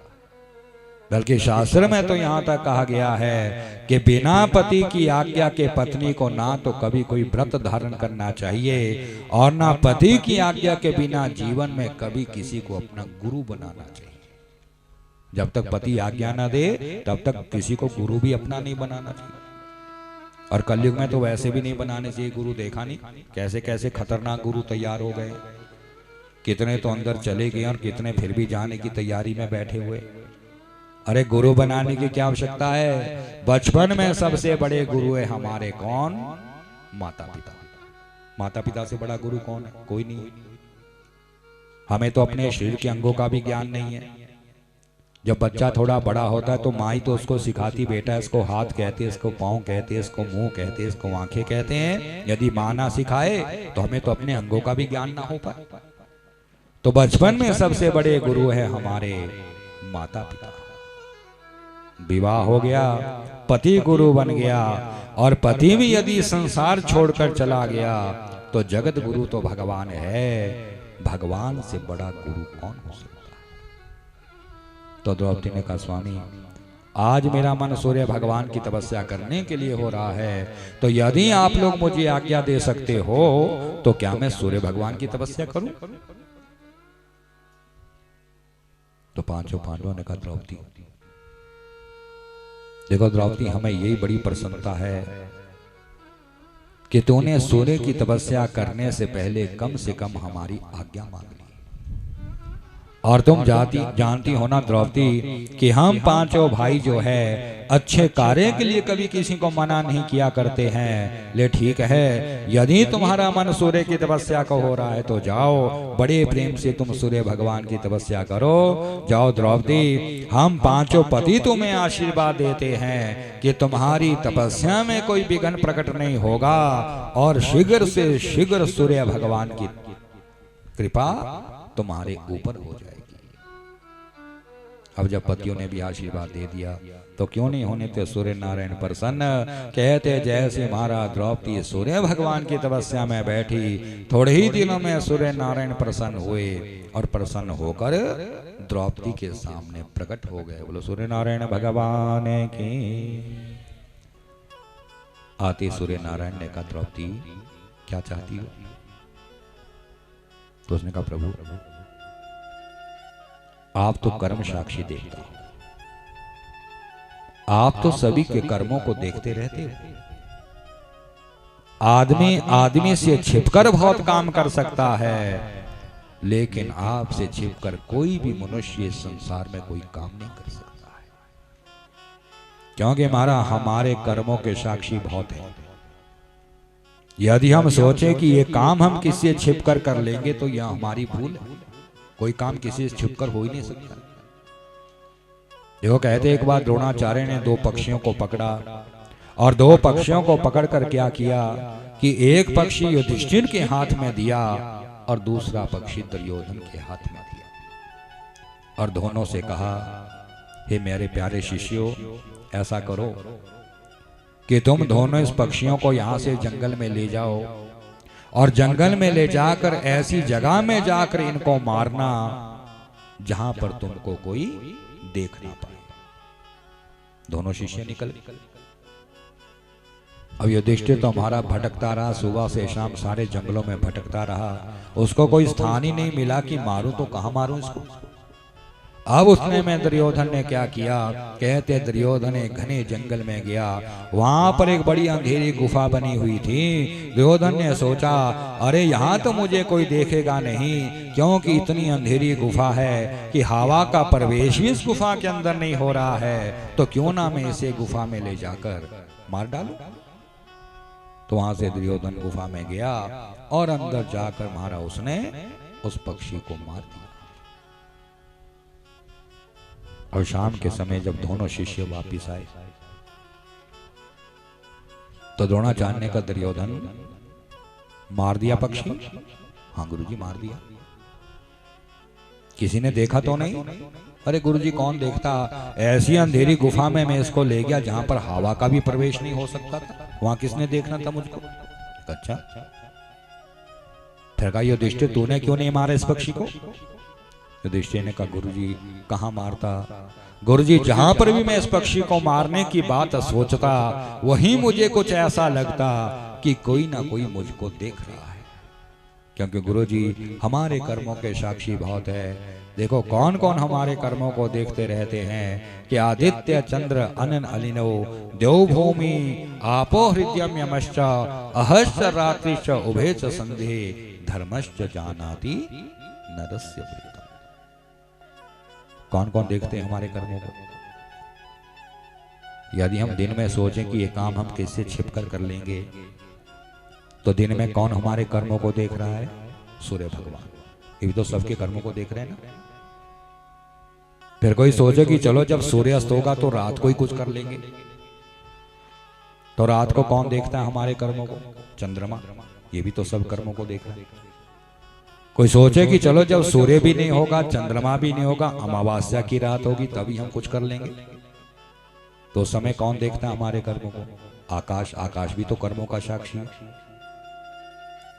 बल्कि शास्त्र में तो यहां तक कहा गया है कि बिना पति की आज्ञा के पत्नी को ना तो कभी कोई व्रत धारण करना चाहिए और ना पति की आज्ञा के बिना जीवन में कभी किसी को अपना गुरु बनाना चाहिए। जब तक पति आज्ञा ना दे तब तक किसी को गुरु भी अपना नहीं बनाना चाहिए। और कलयुग में तो वैसे भी नहीं बनाने चाहिए गुरु। देखा नहीं कैसे कैसे खतरनाक गुरु तैयार हो गए, कितने तो अंदर चले गए और कितने फिर भी जाने की तैयारी में बैठे हुए। अरे गुरु बनाने की क्या आवश्यकता है। बचपन में सबसे बड़े गुरु है हमारे कौन? माता पिता। माता पिता से बड़ा गुरु कौन है? कोई नहीं। हमें तो अपने शरीर के अंगों का भी ज्ञान नहीं है। जब बच्चा थोड़ा बड़ा होता है तो माँ ही तो उसको सिखाती, बेटा इसको हाथ कहते हैं, इसको पाँव कहते हैं, इसको मुंह कहते हैं, इसको आंखें कहते हैं। यदि माँ ना सिखाए तो हमें तो अपने अंगों का भी ज्ञान ना हो पाए। तो बचपन में सबसे बड़े गुरु है हमारे माता पिता। विवाह हो गया, पति गुरु बन गया, और पति भी यदि संसार छोड़कर चला गया तो जगत गुरु तो भगवान है। भगवान से बड़ा गुरु कौन हो सकता है? तो द्रौपदी ने कहा, स्वामी आज मेरा मन सूर्य भगवान की तपस्या करने के लिए हो रहा है, तो यदि आप लोग मुझे आज्ञा दे सकते हो तो क्या मैं सूर्य भगवान की तपस्या करूं? तो पांचों पांडवों ने कहा, द्रौपदी देखो द्रौपदी, हमें यही बड़ी प्रसन्नता है कि तूने सूर्य की तपस्या करने से पहले कम से कम हमारी आज्ञा मांग ली। और तुम जानती हो ना द्रौपदी कि हम पांचों भाई जो है अच्छे कार्य के लिए कभी किसी को मना नहीं किया करते हैं। ले ठीक है, यदि तुम्हारा मन सूर्य की तपस्या का हो रहा है तो जाओ, बड़े प्रेम से तुम सूर्य भगवान की तपस्या करो। जाओ द्रौपदी, हम पांचों पति तुम्हें आशीर्वाद देते हैं कि तुम्हारी तपस्या में कोई विघ्न प्रकट नहीं होगा और शीघ्र से शीघ्र सूर्य भगवान की कृपा तुम्हारे ऊपर हो जाएगी। अब जब पतियों ने भी आशीर्वाद दे दिया तो क्यों नहीं होने थे सूर्य नारायण प्रसन्न। कहते जैसे महाराज द्रौपदी सूर्य भगवान की तपस्या में बैठी, थोड़े ही दिनों में सूर्य नारायण प्रसन्न हुए और प्रसन्न होकर द्रौपदी के सामने प्रकट हो गए। बोलो सूर्य नारायण भगवान की। आते सूर्य नारायण ने कहा, द्रौपदी क्या चाहती हो? तो उसने कहा, प्रभु आप तो कर्म साक्षी देखते हो, आप तो सभी के कर्मों को देखते रहते हो। आदमी से छिपकर बहुत काम कर सकता है, लेकिन आपसे छिपकर कोई भी मनुष्य इस संसार में कोई काम नहीं कर सकता है, क्योंकि हमारे कर्मों के साक्षी बहुत है। यदि हम सोचें कि ये काम हम किसी से छिपकर कर लेंगे तो यह हमारी भूल है। कोई काम किसी से छिपकर हो ही नहीं सकता। देखो कहते एक बार द्रोणाचार्य ने दो पक्षियों को पकड़ा और दो पक्षियों को पकड़कर क्या किया कि एक पक्षी युधिष्ठिर के हाथ में दिया और दूसरा पक्षी दुर्योधन के हाथ में दिया और दोनों से कहा, हे मेरे प्यारे शिष्यों, ऐसा करो कि तुम दोनों इस पक्षियों को यहां से जंगल में ले जाओ और जंगल में ले जाकर ऐसी जगह में जाकर इनको मारना जहां पर तुमको कोई देख ना पाए। दोनों शिष्य निकल। अब युधिष्ठिर तो हमारा भटकता रहा, सुबह से शाम सारे जंगलों में भटकता रहा, उसको कोई स्थान ही नहीं मिला कि मारूं तो कहां मारूं इसको। अब उसने में दुर्योधन ने क्या किया, कहते दुर्योधन घने जंगल में गया, वहां पर एक बड़ी अंधेरी गुफा बनी हुई थी। दुर्योधन ने सोचा, अरे यहाँ तो मुझे कोई देखेगा नहीं, क्योंकि इतनी अंधेरी गुफा है कि हवा का प्रवेश भी इस गुफा के अंदर नहीं हो रहा है, तो क्यों ना मैं इसे गुफा में ले जाकर मार डालूं। तो वहां से दुर्योधन गुफा में गया और अंदर जाकर मारा, उसने उस पक्षी को मार दिया। और शाम के समय जब दोनों शिष्य वापिस आए तो द्रोणाचार्य ने कहा, दुर्योधन मार दिया पक्षी? हाँ गुरुजी मार दिया। किसी ने देखा तो नहीं? अरे गुरुजी कौन देखता, ऐसी अंधेरी गुफा में मैं इसको ले गया जहां पर हवा का भी प्रवेश नहीं हो सकता था, वहां किसने देखना था मुझको? अच्छा फिर कहा, युधिष्ठिर तूने क्यों नहीं मारा इस पक्षी को? युधिष्ठिर ने कहा, गुरुजी कहां मारता? गुरुजी जहां पर भी मैं इस पक्षी को मारने की बात सोचता वहीं मुझे कुछ ऐसा लगता कि कोई ना कोई मुझको देख रहा है, क्योंकि गुरुजी हमारे कर्मों के साक्षी बहुत है। देखो कौन कौन हमारे कर्मों को देखते रहते हैं कि आदित्य चंद्र अनन अलिनो देवभूमि आपो हृदयम यमश्च अहश्च रात्रिश्च उभयच संधे धर्मश्च जानाति नरस्य प्रीतम। कौन कौन देखते हैं हमारे कर्मों को? यदि हम दिन में सोचें कि ये काम हम किससे छिपकर कर लेंगे, तो दिन में कौन हमारे कर्मों को देख रहा है? सूर्य भगवान। ये भी तो सबके कर्मों को देख रहे हैं ना। फिर कोई सोचे कि चलो जब सूर्य अस्त होगा तो रात को ही कुछ कर लेंगे, तो रात को कौन देखता है हमारे कर्मों को? चंद्रमा। ये भी तो सब कर्मों को देख रहा है। कोई सोचे कि चलो जब सूर्य भी नहीं होगा, चंद्रमा भी नहीं होगा, अमावस्या की रात होगी तभी हम कुछ कर लेंगे, तो उस समय कौन देखता है हमारे कर्मों को? आकाश। आकाश भी तो कर्मों का साक्षी है।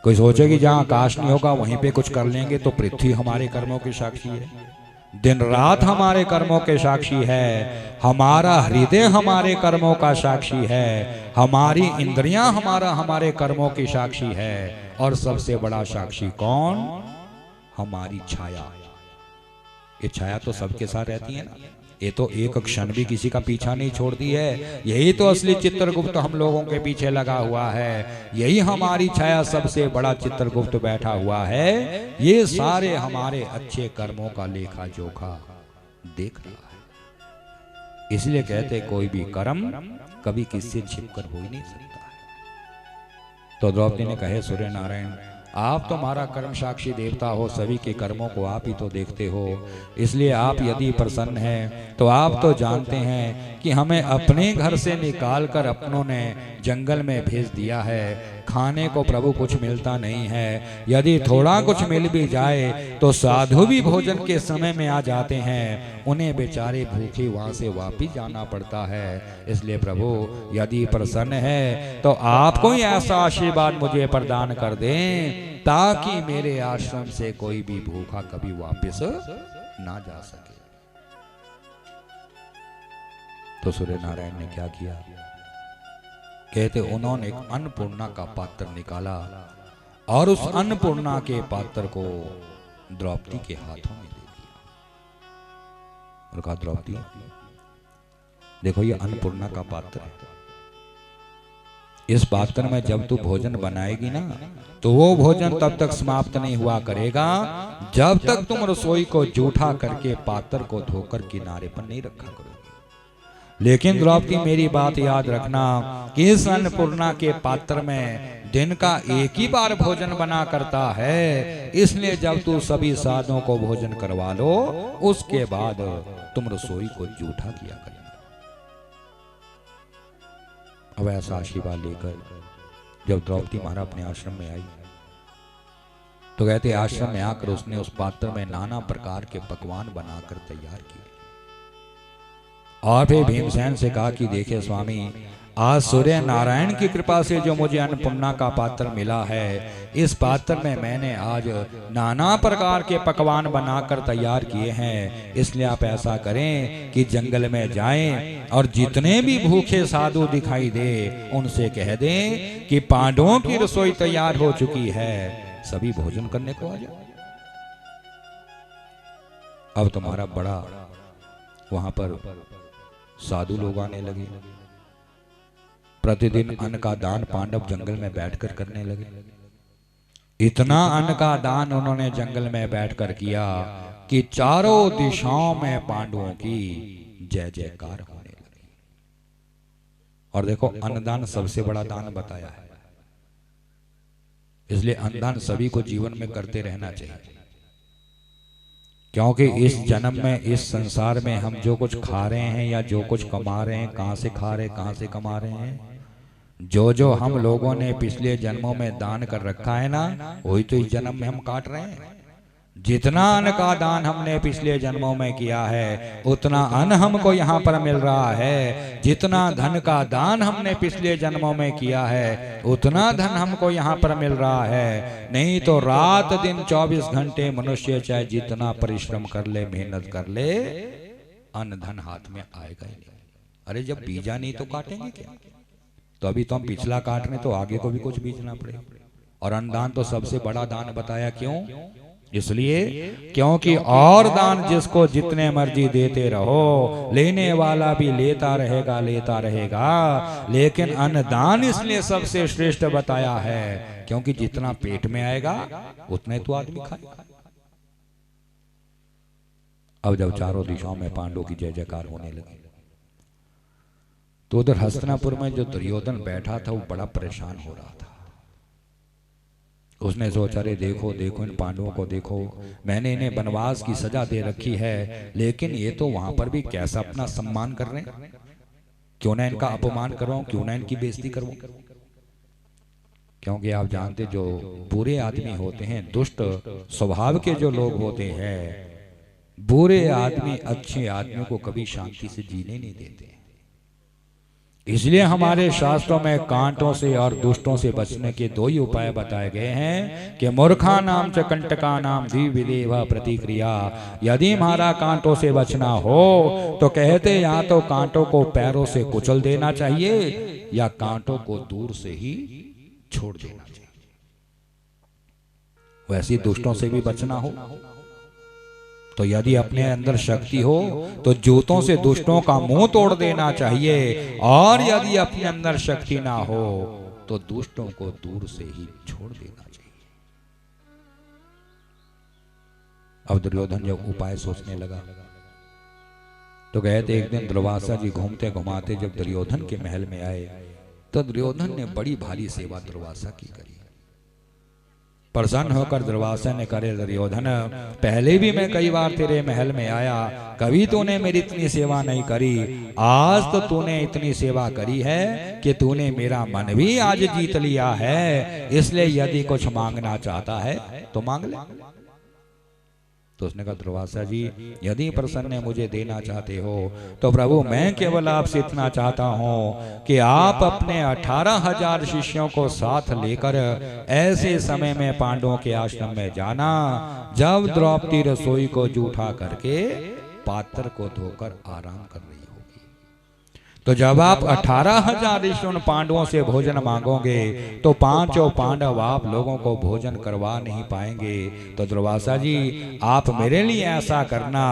कोई सोचे कि जहां आकाश नहीं होगा वहीं पे कुछ कर लेंगे, तो पृथ्वी हमारे कर्मों की साक्षी है। दिन रात हमारे कर्मों के साक्षी है। हमारा हृदय हमारे कर्मों का साक्षी है। हमारी इंद्रियां हमारे कर्मों की साक्षी है। और सबसे बड़ा साक्षी कौन? हमारी छाया। ये छाया तो सबके साथ रहती है ना, ये तो एक क्षण भी किसी का पीछा नहीं छोड़ती है। यही तो असली चित्रगुप्त हम लोगों के पीछे लगा हुआ है। यही हमारी छाया सबसे बड़ा चित्रगुप्त बैठा हुआ है। ये सारे हमारे अच्छे कर्मों का लेखा जोखा देख रहा है। इसलिए कहते कोई भी कर्म कभी किससे छिपकर हो ही नहीं सकता है। तो द्रौपदी ने कहे सूर्य नारायण, आप तो हमारा कर्म साक्षी देवता हो, सभी के कर्मों को आप ही तो देखते हो, इसलिए आप यदि प्रसन्न हैं तो आप तो जानते हैं कि हमें अपने घर से निकालकर अपनों ने जंगल में भेज दिया है। खाने को प्रभु कुछ मिलता नहीं है। यदि थोड़ा कुछ मिल भी जाए तो साधु भी भोजन के समय में आ जाते हैं, उन्हें बेचारे भूखे वहां से वापिस जाना पड़ता है। इसलिए प्रभु यदि प्रसन्न है तो आप कोई ऐसा आशीर्वाद मुझे प्रदान कर दें ताकि मेरे आश्रम से कोई भी भूखा कभी वापस ना जा सके। तो सूर्य नारायण ने क्या किया? कहते उन्होंने एक अन्नपूर्णा का पात्र निकाला और उस अन्नपूर्णा के पात्र को द्रौपदी के हाथों में दे दिया और कहा, द्रौपदी देखो ये अन्नपूर्णा का पात्र है। इस पात्र में जब तू भोजन बनाएगी ना तो वो भोजन तब तक समाप्त नहीं हुआ करेगा जब तक तुम रसोई को जूठा करके पात्र को धोकर किनारे पर नहीं रखा करोगे। लेकिन द्रौपदी मेरी बात याद रखना कि इस अन्नपूर्णा के पात्र में दिन का एक ही बार भोजन बना करता है, इसलिए जब तू सभी साधुओं को भोजन करवा लो उसके बाद तुम रसोई को जूठा किया करना। अब ऐसा आशीर्वाद लेकर जब द्रौपदी महाराज अपने आश्रम में आई तो कहते आश्रम में आकर उसने उस पात्र में नाना प्रकार के पकवान बनाकर तैयार किए और फिर भीमसेन से कहा कि देखिए स्वामी, आज सूर्य नारायण की कृपा से जो मुझे अन्नपूर्णा का पात्र मिला है, इस पात्र में मैंने आज नाना प्रकार के पकवान बनाकर तैयार किए हैं। इसलिए आप ऐसा करें कि जंगल में जाएं और जितने भी भूखे साधु दिखाई दे उनसे कह दें कि पांडवों की रसोई तैयार हो चुकी है, सभी भोजन करने को आ जाओ। अब तुम्हारा बड़ा वहां पर साधु लोग आने लगे। प्रतिदिन अन्न का दान पांडव जंगल में बैठकर करने लगे। इतना अन्न का दान उन्होंने जंगल में बैठकर किया कि चारों दिशाओं में पांडवों की जय जयकार होने लगी। और देखो अन्नदान सबसे बड़ा दान बताया है, इसलिए अन्नदान सभी को जीवन में करते रहना चाहिए। क्योंकि इस जन्म में इस संसार में हम जो कुछ खा रहे हैं या जो कुछ कमा रहे हैं, कहां से खा रहे हैं कहां से कमा रहे हैं, जो हम लोगों ने पिछले जन्मों में दान कर रखा है ना, वही तो इस जन्म में हम काट रहे हैं। जितना अन्न का दान हमने पिछले जन्मों में किया है उतना अन्न हमको यहाँ पर मिल रहा है। जितना धन का दान हमने पिछले जन्मों में किया है उतना धन हमको यहाँ पर मिल रहा है। नहीं तो रात दिन 24 घंटे मनुष्य चाहे जितना परिश्रम कर ले, मेहनत कर ले, अन्न धन हाथ में आएगा ही नहीं। अरे जब बीजा नहीं तो काटेंगे क्या? तो अभी तो हम पिछला काट रहे तो आगे को भी कुछ बीजना पड़ेगा। और अन्नदान तो सबसे बड़ा दान बताया। क्यों? इसलिए क्योंकि और दान जिसको जितने मर्जी देते रहो, लेने वाला भी लेता रहेगा, लेकिन अन्नदान इसलिए सबसे श्रेष्ठ बताया है क्योंकि जितना पेट में आएगा उतने तो आदमी खाएगा। अब जब चारों दिशाओं में पांडवों की जय जयकार होने लगी तो उधर हस्तिनापुर में जो दुर्योधन बैठा था वो बड़ा परेशान हो रहा था। उसने सोचा, अरे देखो देखो इन पांडवों को देखो, मैंने इन्हें वनवास की सजा दे रखी है, लेकिन ये तो वहां पर भी कैसा अपना सम्मान कर रहे हैं, क्यों ना इनका अपमान करो, क्यों ना इनकी बेइज्जती करो। क्योंकि आप जानते, जो बुरे आदमी होते हैं, दुष्ट स्वभाव के जो लोग होते हैं, बुरे आदमी अच्छे आदमी को कभी शांति से जीने नहीं देते। इसलिए हमारे शास्त्रों में कांटों से और दुष्टों से बचने के दो ही उपाय बताए गए हैं कि मूर्खा नाम च कंटका नाम द्विविदेव प्रतिक्रिया। यदि हमारा कांटों से बचना हो तो कहते या तो कांटों को पैरों से कुचल देना चाहिए या कांटों को दूर से ही छोड़ देना चाहिए। वैसे दुष्टों से भी बचना हो तो यदि अपने अंदर शक्ति हो तो जूतों से दुष्टों का मुंह तोड़ देना चाहिए, और यदि अपने अंदर शक्ति ना हो तो दुष्टों को दूर से ही छोड़ देना चाहिए। अब दुर्योधन जब उपाय सोचने लगा तो गए थे, एक दिन दुर्वासा जी घूमते घुमाते जब दुर्योधन के महल में आए तो दुर्योधन ने बड़ी भारी सेवा दुर्वासा की करी। प्रसन्न होकर दुर्वासा ने करे, दुर्योधन पहले भी मैं कई बार तेरे महल में आया, कभी तूने मेरी इतनी सेवा नहीं करी, आज तो तूने इतनी सेवा करी है कि तूने मेरा मन भी आज जीत लिया है, इसलिए यदि कुछ मांगना चाहता है तो मांग ले। तो उसने कहा, दुर्वासा जी यदि प्रसन्न मुझे देना चाहते हो तो प्रभु मैं केवल आपसे इतना चाहता हूं कि आप अपने 18,000 शिष्यों को साथ लेकर ऐसे समय में पांडवों के आश्रम में जाना जब द्रौपदी रसोई को जूठा करके पात्र को धोकर आराम कर रही होगी। तो जब आप 18,000 ऋषि पांडवों से भोजन मांगोगे तो पांचों पांडव आप लोगों को भोजन करवा नहीं पाएंगे। तो दुर्वासा जी आप मेरे लिए ऐसा करना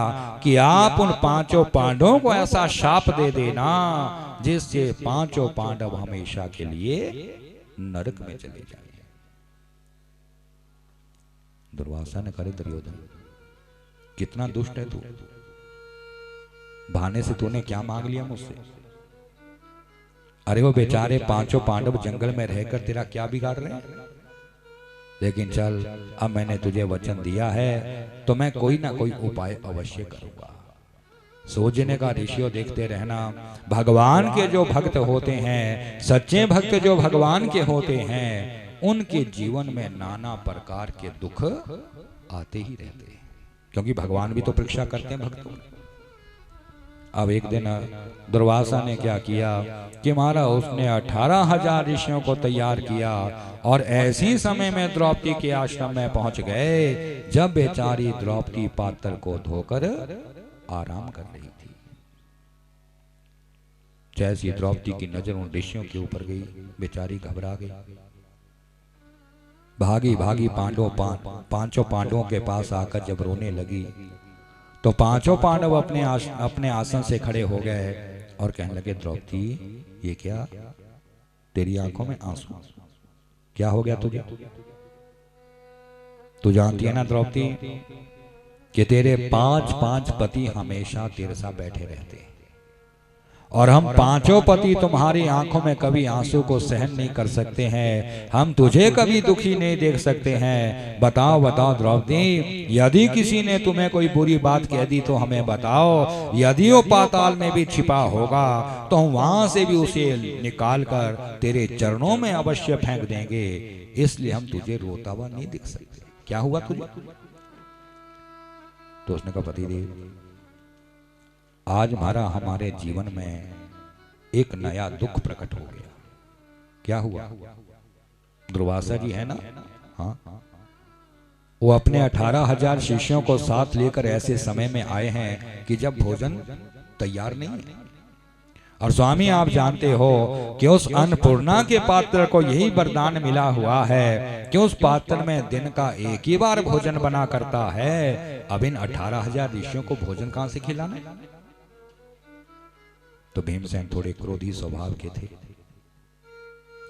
कि आप उन पांचों पांडवों को ऐसा शाप दे देना जिससे पांचों पांडव हमेशा के लिए नरक में चले जाएंगे। दुर्वासा ने करे, दुर्योधन कितना दुष्ट है तू, बहाने से तूने क्या मांग लिया मुझसे? अरे वो बेचारे पांचों पांडव जंगल में रहकर तेरा क्या बिगाड़ रहे हैं? लेकिन चल अब मैंने तुझे वचन दिया है तो मैं कोई ना कोई उपाय अवश्य करूंगा। सोचने का ऋषियों देखते रहना, भगवान के जो भक्त होते हैं, सच्चे भक्त जो भगवान के होते हैं, उनके जीवन में नाना प्रकार के दुख आते ही रहते हैं, क्योंकि भगवान भी तो परीक्षा करते हैं भक्तों की। अब एक दिन दुर्वासा ने क्या किया कि मारा उसने 18,000 ऋषियों को तैयार किया और ऐसी समय में द्रौपदी के आश्रम में पहुंच गए जब बेचारी द्रौपदी पात्र को धोकर आराम कर रही थी। जैसी द्रौपदी की नजर उन ऋषियों के ऊपर गई, बेचारी घबरा गई, भागी भागी पांचों पांडवों के पास आकर जब रोने लगी तो पांचों पांडव अपने आसन से खड़े हो गए और कहने लगे, द्रौपदी ये क्या, तेरी आंखों में आंसू, क्या हो गया तुझे? तू जानती है ना द्रौपदी कि तेरे 5 पति हमेशा तेरे साथ बैठे रहते हैं और हम पांचों पति तुम्हारी आंखों में कभी आंसू को सहन नहीं कर सकते हैं, हम तुझे कभी दुखी नहीं देख सकते हैं। बताओ बताओ द्रौपदी, यदि किसी ने तुम्हें कोई बुरी बात कह दी तो हमें बताओ, यदि वो पाताल में भी छिपा होगा तो हम वहां से भी उसे निकाल कर तेरे चरणों में अवश्य फेंक देंगे, इसलिए हम तुझे रोता हुआ नहीं दिख सकते। क्या हुआ तुझे? तो उसने कहा, पतिदेव आज हमारे जीवन में एक नया दुख प्रकट हो गया। क्या हुआ? दुर्वासा जी है ना, हाँ, वो अपने 18,000 शिष्यों को साथ लेकर ऐसे समय में आए हैं कि जब भोजन तैयार नहीं है। और स्वामी आप जानते हो कि उस अन्नपूर्णा के पात्र को यही वरदान मिला हुआ है कि उस पात्र में दिन का एक ही बार भोजन बना करता है। अब इन 18,000 ऋषियों को भोजन कहां से खिलाना है? तो भीमसेन थोड़े क्रोधी स्वभाव के थे,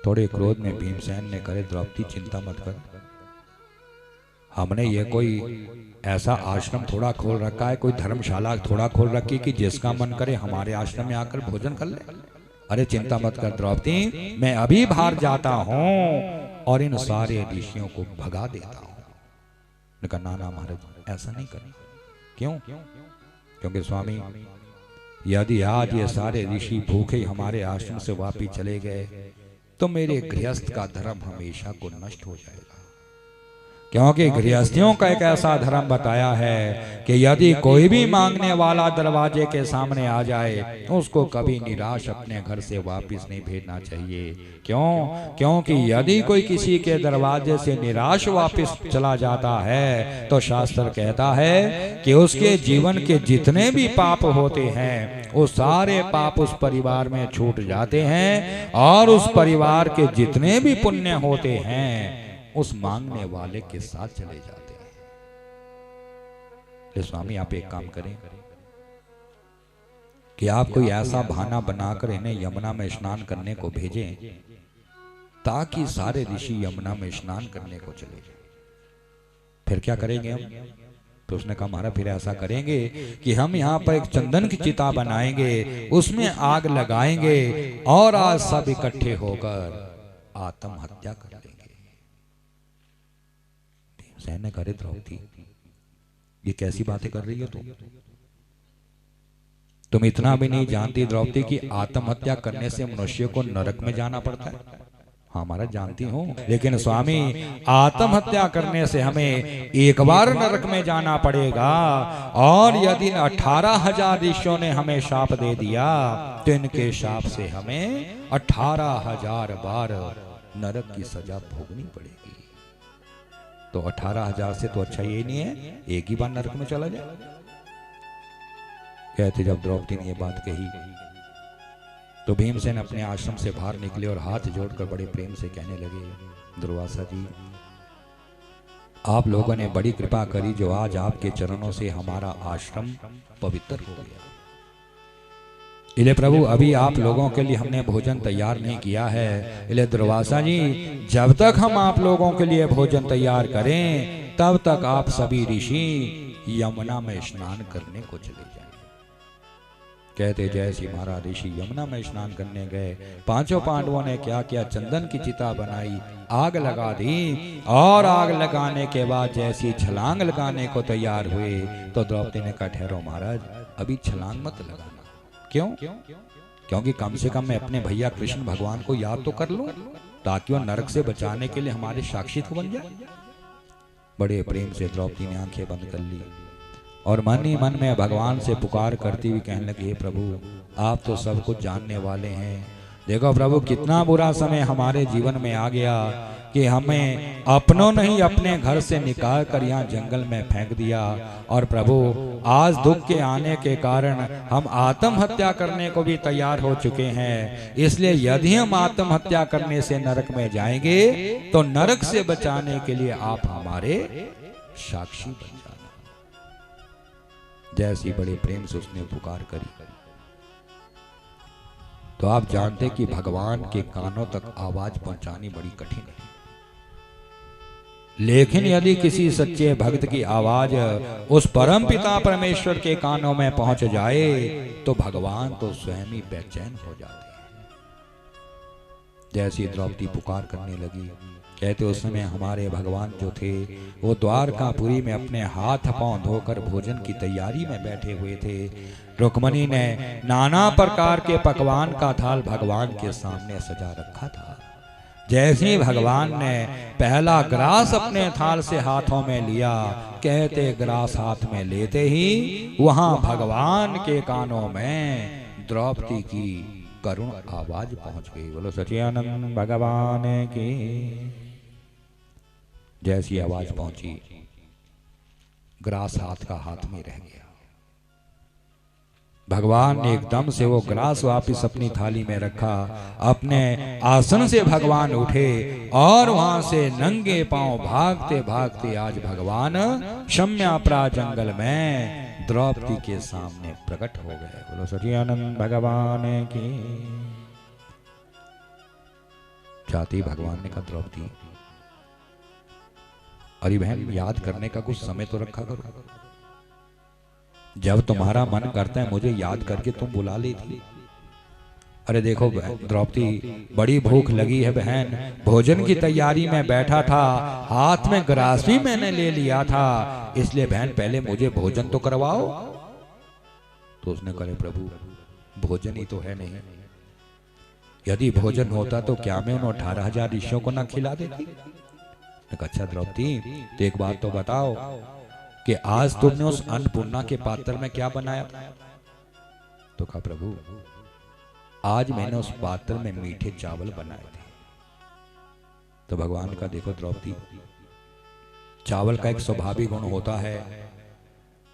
थोड़े क्रोध में भीमसेन ने करे, द्रौपदी चिंता मत कर, हमने ये कोई ऐसा आश्रम थोड़ा खोल रखा है, कोई धर्मशाला थोड़ा खोल रखी कि जिसका मन करे हमारे आश्रम में आकर भोजन कर ले। अरे चिंता मत कर द्रौपदी, मैं अभी बाहर जाता हूँ और इन सारे ऋषियों को भगा देता हूं। ने कहा ना महाराज ऐसा नहीं करें। क्यों? क्योंकि स्वामी यदि आज ये सारे ऋषि भूखे हमारे आश्रम से वापिस चले गए तो मेरे गृहस्थ का धर्म हमेशा को नष्ट हो जाएगा। क्योंकि गृहस्थियों का एक ऐसा धर्म बताया है कि यदि कोई भी मांगने वाला दरवाजे के सामने आ जाए उसको कभी निराश अपने घर से वापस नहीं भेजना चाहिए। क्यों? क्योंकि यदि कोई किसी के दरवाजे से निराश वापस चला जाता है तो शास्त्र कहता है कि उसके जीवन के जितने भी पाप होते हैं वो सारे पाप उस परिवार में छूट जाते हैं और उस परिवार के जितने भी पुण्य होते हैं उस मांगने वाले के साथ चले जाते हैं। तो स्वामी आप एक काम करें कि आप कोई ऐसा बहाना बनाकर इन्हें यमुना में स्नान करने को भेजें ताकि सारे ऋषि यमुना में स्नान करने को चले जाएं। फिर क्या करेंगे हम? तो उसने कहा महाराज फिर ऐसा करेंगे कि हम यहाँ पर एक चंदन की चिता बनाएंगे, उसमें आग लगाएंगे और आज सब इकट्ठे होकर आत्महत्या कर लेंगे। ने करे द्रौपदी ये कैसी बातें कर रही हो तुम इतना भी नहीं जानती द्रौपदी कि आत्महत्या करने से मनुष्य को नरक में जाना पड़ता है। हाँ महाराज जानती हूँ, लेकिन स्वामी आत्महत्या करने से हमें एक बार नरक में जाना पड़ेगा और यदि 18,000 ऋषियों ने हमें शाप दे दिया तो इनके शाप से हमें 18,000 बार नरक की सजा भोगनी पड़ेगी। तो 18,000 से तो अच्छा ये नहीं है एक ही बार नरक में चला जाए। कहते जब द्रौपदी ने ये बात कही तो भीमसेन अपने आश्रम से बाहर निकले और हाथ जोड़कर बड़े प्रेम से कहने लगे, दुर्वासा जी आप लोगों ने बड़ी कृपा करी जो आज आपके चरणों से हमारा आश्रम पवित्र हो गया। इले प्रभु अभी आप लोगों के लिए हमने भोजन तैयार नहीं किया है। इले दुर्वासा जी जब तक हम आप लोगों के लिए भोजन तैयार करें तब तक आप सभी ऋषि यमुना में स्नान करने को चले जाएं। कहते जैसे महाराज ऋषि यमुना में स्नान करने गए, पांचों पांडवों ने क्या किया, चंदन की चिता बनाई, आग लगा दी और आग लगाने के बाद जैसी छलांग लगाने को तैयार हुए तो द्रौपदी ने कहा ठहरो महाराज अभी छलांग मत लगाना। क्यों? क्योंकि कम से कम मैं अपने भैया कृष्ण भगवान को याद तो कर लूं ताकि वह नरक से बचाने के लिए हमारे साक्षी तो बन जाए। बड़े प्रेम से द्रौपदी ने आंखें बंद कर ली और मन ही मन में भगवान से पुकार करती हुई कहने लगी, हे प्रभु आप तो सब कुछ जानने वाले हैं। देखो प्रभु कितना बुरा समय हमारे जीवन में आ गया कि हमें अपनों नहीं अपने घर से निकाल कर यहाँ जंगल में फेंक दिया और प्रभु आज दुख के आने के कारण हम आत्महत्या करने को भी तैयार हो चुके हैं। इसलिए यदि हम आत्महत्या करने से नरक में जाएंगे तो नरक से बचाने के लिए आप हमारे साक्षी बन जाना। जैसी बड़े प्रेम से उसने पुकार करी तो आप जानते कि भगवान के कानों तक आवाज पहुंचानी बड़ी कठिन है, लेकिन यदि किसी सच्चे भक्त की आवाज उस परम पिता परमेश्वर के कानों में पहुंच जाए तो भगवान तो स्वयं ही बेचैन हो जाते हैं। जैसी द्रौपदी पुकार करने लगी, कहते उस समय हमारे भगवान जो थे वो द्वारकापुरी में अपने हाथ पांव धोकर भोजन की तैयारी में बैठे हुए थे। रुक्मणी ने नाना प्रकार के पकवान का थाल भगवान के सामने सजा रखा था। जैसे ही भगवान ने पहला ग्रास अपने थाल से हाथों में लिया, कहते ग्रास हाथ में लेते ही वहां भगवान के कानों में द्रौपदी की करुण आवाज पहुंच गई। बोलो सच्चिदानंद भगवान की। जैसी आवाज पहुंची ग्रास हाथ का हाथ में रह गया। भगवान ने एकदम से वो ग्रास वापिस अपनी थाली में रखा, अपने आसन से भगवान उठे और वहां से नंगे पांव भागते भागते आज भगवान शम्याप्रा जंगल में द्रौपदी के सामने प्रकट हो गए। बोलो सच्चिदानंद भगवान की। जाति भगवान ने कहा द्रौपदी अरे बहन याद करने का कुछ समय तो रखा करो, जब तुम्हारा मन करता है मुझे याद करके तुम बुला लेती। अरे देखो द्रौपदी, बड़ी भूख लगी है बहन, भोजन की तैयारी में बैठा था, हाथ में ग्रास भी मैंने ले लिया था, इसलिए बहन पहले मुझे भोजन तो करवाओ। तो उसने कहा प्रभु भोजन ही तो है नहीं, यदि भोजन होता तो क्या मैं उन 18,000 ऋषियों को ना खिला देती। अच्छा द्रौपदी, तो एक बात तो बताओ कि आज तुमने उस अन्नपूर्णा के पात्र में क्या बनाया था? तो कहा प्रभु आज मैंने उस पात्र में मीठे चावल बनाए थे। तो भगवान का देखो द्रौपदी, चावल का एक स्वाभाविक गुण होता है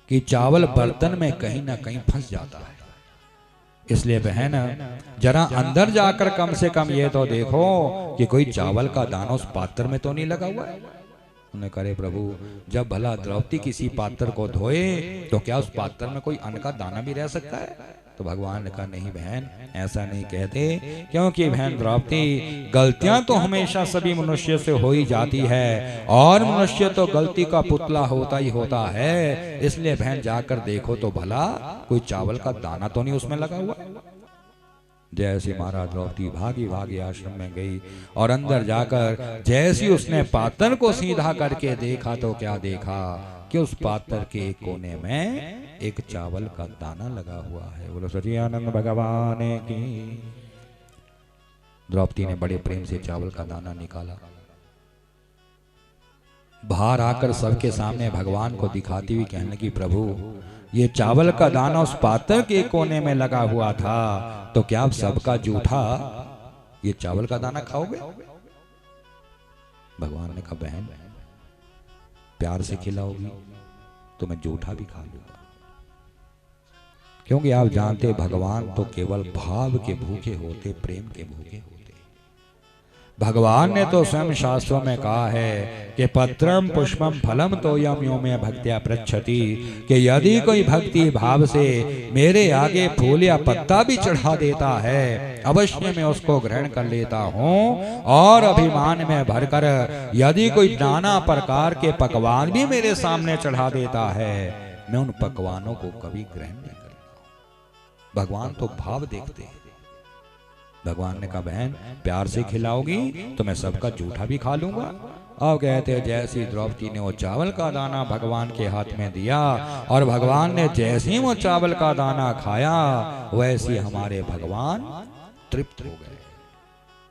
कि चावल बर्तन में कहीं ना कहीं फंस जाता है, इसलिए बहन जरा अंदर जाकर कम से कम ये तो देखो कि कोई चावल का दाना उस पात्र में तो नहीं लगा हुआ है। उन्हें करे प्रभु जब भला द्रौपदी किसी पात्र को धोए तो क्या उस पात्र में कोई अन्न का दाना भी रह सकता है? तो भगवान ने कहा नहीं बहन, ऐसा नहीं कहते, क्योंकि बहन द्रौपदी गलतियां तो हमेशा सभी मनुष्य से हो ही जाती है, और मनुष्य तो गलती का पुतला होता ही होता है, इसलिए बहन जाकर देखो तो भला कोई चावल का दाना तो नहीं उसमें लगा हुआ। जैसे महाराज द्रौपदी भागी भागी आश्रम में गई और अंदर जाकर जैसी उसने पात्र को सीधा करके देखा तो क्या देखा कि उस पात्र के कोने में एक चावल का दाना लगा हुआ है। बोलो सच्चिदानंद भगवान की। द्रौपदी ने बड़े प्रेम से चावल का दाना निकाला, बाहर आकर सबके सामने भगवान को दिखाती हुई कहने लगी प्रभु ये चावल का दाना उस पात्र के कोने में लगा हुआ था, तो क्या आप सबका जूठा ये चावल का दाना खाओगे? भगवान ने कहा बहन प्यार से खिलाओगी तो मैं जूठा भी खा लूंगा, क्योंकि आप जानते भगवान तो केवल भाव के भूखे होते, प्रेम के भूखे होते। भगवान ने तो स्वयं शास्त्रों में कहा है कि पत्रम पुष्पम फलम तो यम यो में भक्त्या पृच्छति, कि यदि कोई भक्ति भाव से मेरे आगे फूल या पत्ता भी चढ़ा देता है अवश्य मैं उसको ग्रहण कर लेता हूँ, और अभिमान में भरकर यदि कोई नाना प्रकार के पकवान भी मेरे सामने चढ़ा देता है मैं उन पकवानों को कभी ग्रहण नहीं करता। भगवान तो भाव देखते हैं। भगवान ने कहा बहन प्यार से खिलाओगी तो मैं सबका जूठा भी खा लूंगा। अब कहते हैं जैसी द्रौपदी ने वो चावल का दाना भगवान के हाथ में दिया और भगवान ने जैसे ही वो चावल का दाना खाया वैसे हमारे भगवान तृप्त हो गए।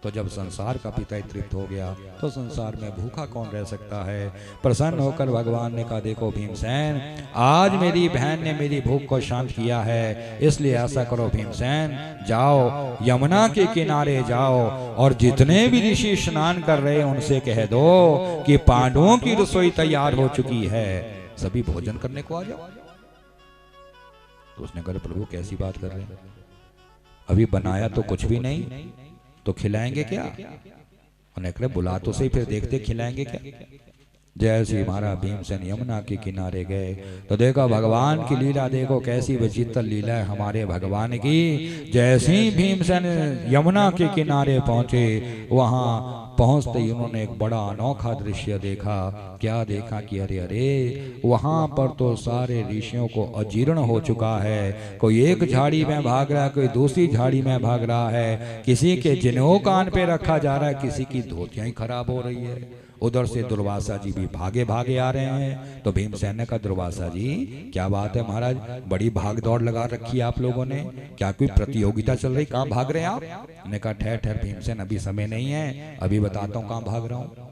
तो जब संसार का पिता तृप्त हो गया तो संसार में भूखा कौन रह सकता है। प्रसन्न होकर भगवान ने कहा देखो भीमसेन आज मेरी बहन ने मेरी भूख को शांत किया है, इसलिए ऐसा करो भीमसेन जाओ यमुना के किनारे जाओ और जितने भी ऋषि स्नान कर रहे हैं उनसे कह दो कि पांडवों की रसोई तैयार हो चुकी है, सभी भोजन करने को आ जाओ। तो उसने कहा प्रभु कैसी बात कर रहे हैं, अभी बनाया तो कुछ भी नहीं, तो खिलाएंगे क्या? उन्हें कहा बुला तो सही फिर देखते खिलाएंगे क्या। जैसे हमारा भीमसेन यमुना के किनारे गए तो देखो भगवान की लीला, देखो कैसी विचित्र लीला है हमारे भगवान की। जैसे ही भीमसेन यमुना के किनारे पहुंचे वहां पहुंचते ही उन्होंने एक बड़ा अनोखा दृश्य देखा। क्या देखा कि अरे अरे वहां पर तो सारे ऋषियों को अजीर्ण हो चुका है, कोई एक झाड़ी में भाग रहा है, कोई दूसरी झाड़ी में भाग रहा है, किसी के जनेऊ कान पे रखा जा रहा है, किसी की धोतियां ही खराब हो रही है। उधर से दुर्वासा जी भी भागे भागे आ रहे हैं। तो भीमसेन ने कहा दुर्वासा जी क्या बात है महाराज, बड़ी भाग दौड़ लगा रखी है आप लोगों ने, क्या कोई प्रतियोगिता चल रही, कहाँ भाग रहे हैं आप? ने कहा ठहर ठहर भीमसेन अभी समय नहीं है, अभी बताता हूँ कहाँ भाग रहा हूँ।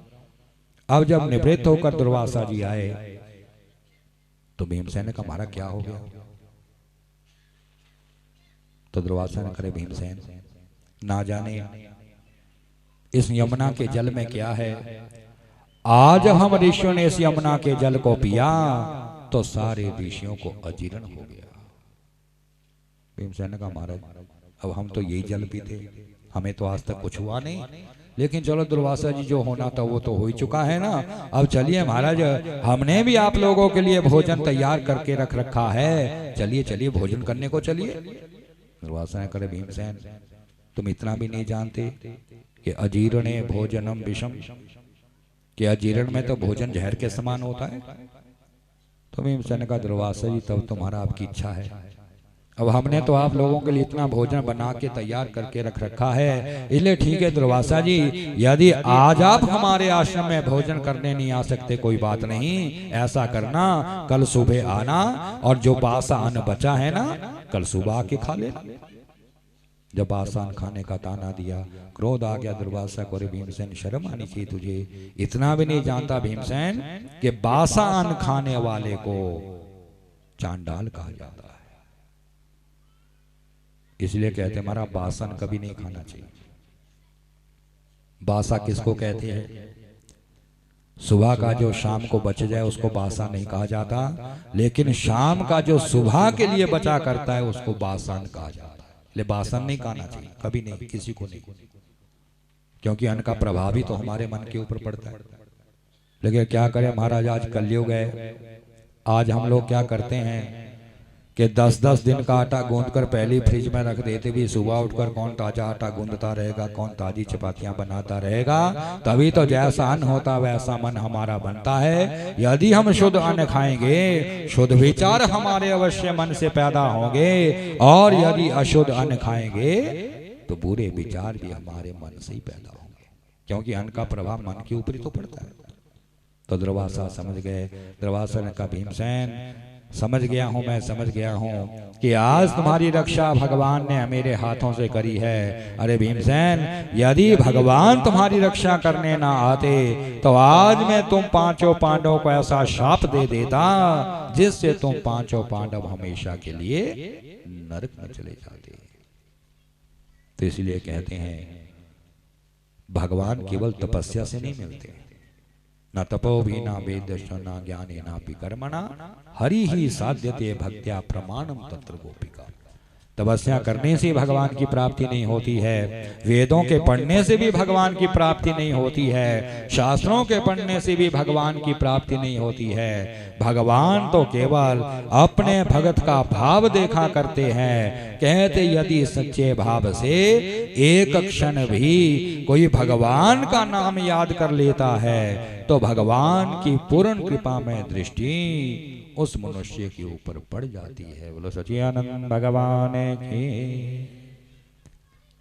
अब जब निवृत्त होकर दुर्वासा जी आए तो भीमसेन ने कहा महाराज क्या हो गया? तो दुर्वासा ने कहा भीमसेन ना जाने इस यमुना के जल में क्या है, आज हम ऋषियों ने इस यमुना के जल को पिया तो सारे ऋषियों को अजीर्ण हो गया। भीमसेन ने कहा महाराज अब हम तो यही जल पीते, हमें तो आज तक कुछ हुआ नहीं, लेकिन चलो दुर्वासा जी जो होना था वो तो हो ही चुका है ना। अब चलिए महाराज हमने भी आप लोगों के लिए भोजन तैयार करके रख रखा है, चलिए चलिए भोजन करने को चलिए। दुर्वासा ने कहा भीमसेन तुम इतना भी नहीं जानते कि अजीर्णे भोजनम विषम, कि अजीर्ण में तो भोजन जहर के समान होता है। तो भीमसेन ने कहा दुर्वासा जी तब तुम्हारा आपकी इच्छा है, अब हमने तो आप लोगों के लिए इतना भोजन बना के तैयार करके रख रखा है, इसलिए ठीक है दुर्वासा जी, यदि आज आप हमारे आश्रम में भोजन करने नहीं आ सकते कोई बात नहीं, ऐसा करना कल सुबह आना और जो बासा अन्न बचा है ना कल सुबह आके खा लेना। जब बासान खाने का ताना दिया, क्रोध आ गया दुर्वासा को। भीमसेन शर्म आनी चाहिए तुझे, इतना भी नहीं जानता भीमसेन कि बासान खाने वाले को चांडाल कहा जाता है। इसलिए कहते हमारा बासन कभी नहीं खाना चाहिए। बासा किसको कहते हैं? सुबह का जो शाम को बच जाए उसको बासा नहीं कहा जाता, लेकिन शाम का जो सुबह के लिए बचा करता है उसको बासन कहा जाता है। ले बासन नहीं खाना चाहिए कभी नहीं, किसी को नहीं, क्योंकि अन्न का प्रभाव ही तो हमारे मन के ऊपर पड़ता है। लेकिन क्या करें महाराज, आज कलयुग है। आज हम लोग क्या करते हैं कि 10-10 दिन का आटा गूंदकर पहले फ्रिज में रख देते भी, सुबह उठकर कौन ताजा आटा गूंदता रहेगा, कौन ताजी चपातियां बनाता रहेगा। तभी तो जैसा अन्न होता वैसा मन हमारा बनता है। यदि हम शुद्ध अन्न खाएंगे, शुद्ध विचार हमारे अवश्य मन से पैदा होंगे, और यदि अशुद्ध अन्न खाएंगे तो बुरे विचार भी हमारे मन से ही पैदा होंगे, क्योंकि अन्न का प्रभाव मन के ऊपर ही तो पड़ता है। तो दुर्वासा समझ गए। दुर्वासा ने कहा भीमसेन समझ गया हूं, मैं समझ गया हूं कि आज तुम्हारी रक्षा भगवान ने मेरे हाथों से करी है। अरे भीमसेन, यदि भगवान तुम्हारी रक्षा करने ना आते तो आज मैं तुम पांचों पांडवों को ऐसा शाप दे देता जिससे तुम पांचों पांडव हमेशा के लिए नरक में चले जाते। तो इसलिए कहते हैं भगवान केवल तपस्या से नहीं मिलते, न तपो भी ना वेदश्च न ज्ञाने नापि कर्मणा हरि ही साध्यते भक्त्या प्रमाणम तत्र गोपिका। तपस्या करने से भगवान की प्राप्ति नहीं होती है, वेदों के पढ़ने से भी भगवान की प्राप्ति नहीं होती है, शास्त्रों के पढ़ने से भी भगवान की प्राप्ति नहीं होती है। भगवान तो केवल अपने भगत का भाव देखा करते हैं। कहते यदि सच्चे भाव से एक क्षण भी कोई भगवान का नाम याद कर लेता है तो भगवान की पूर्ण कृपा में दृष्टि उस मनुष्य के ऊपर पड़ जाती है। बोलो सच्चिदानंद भगवान की।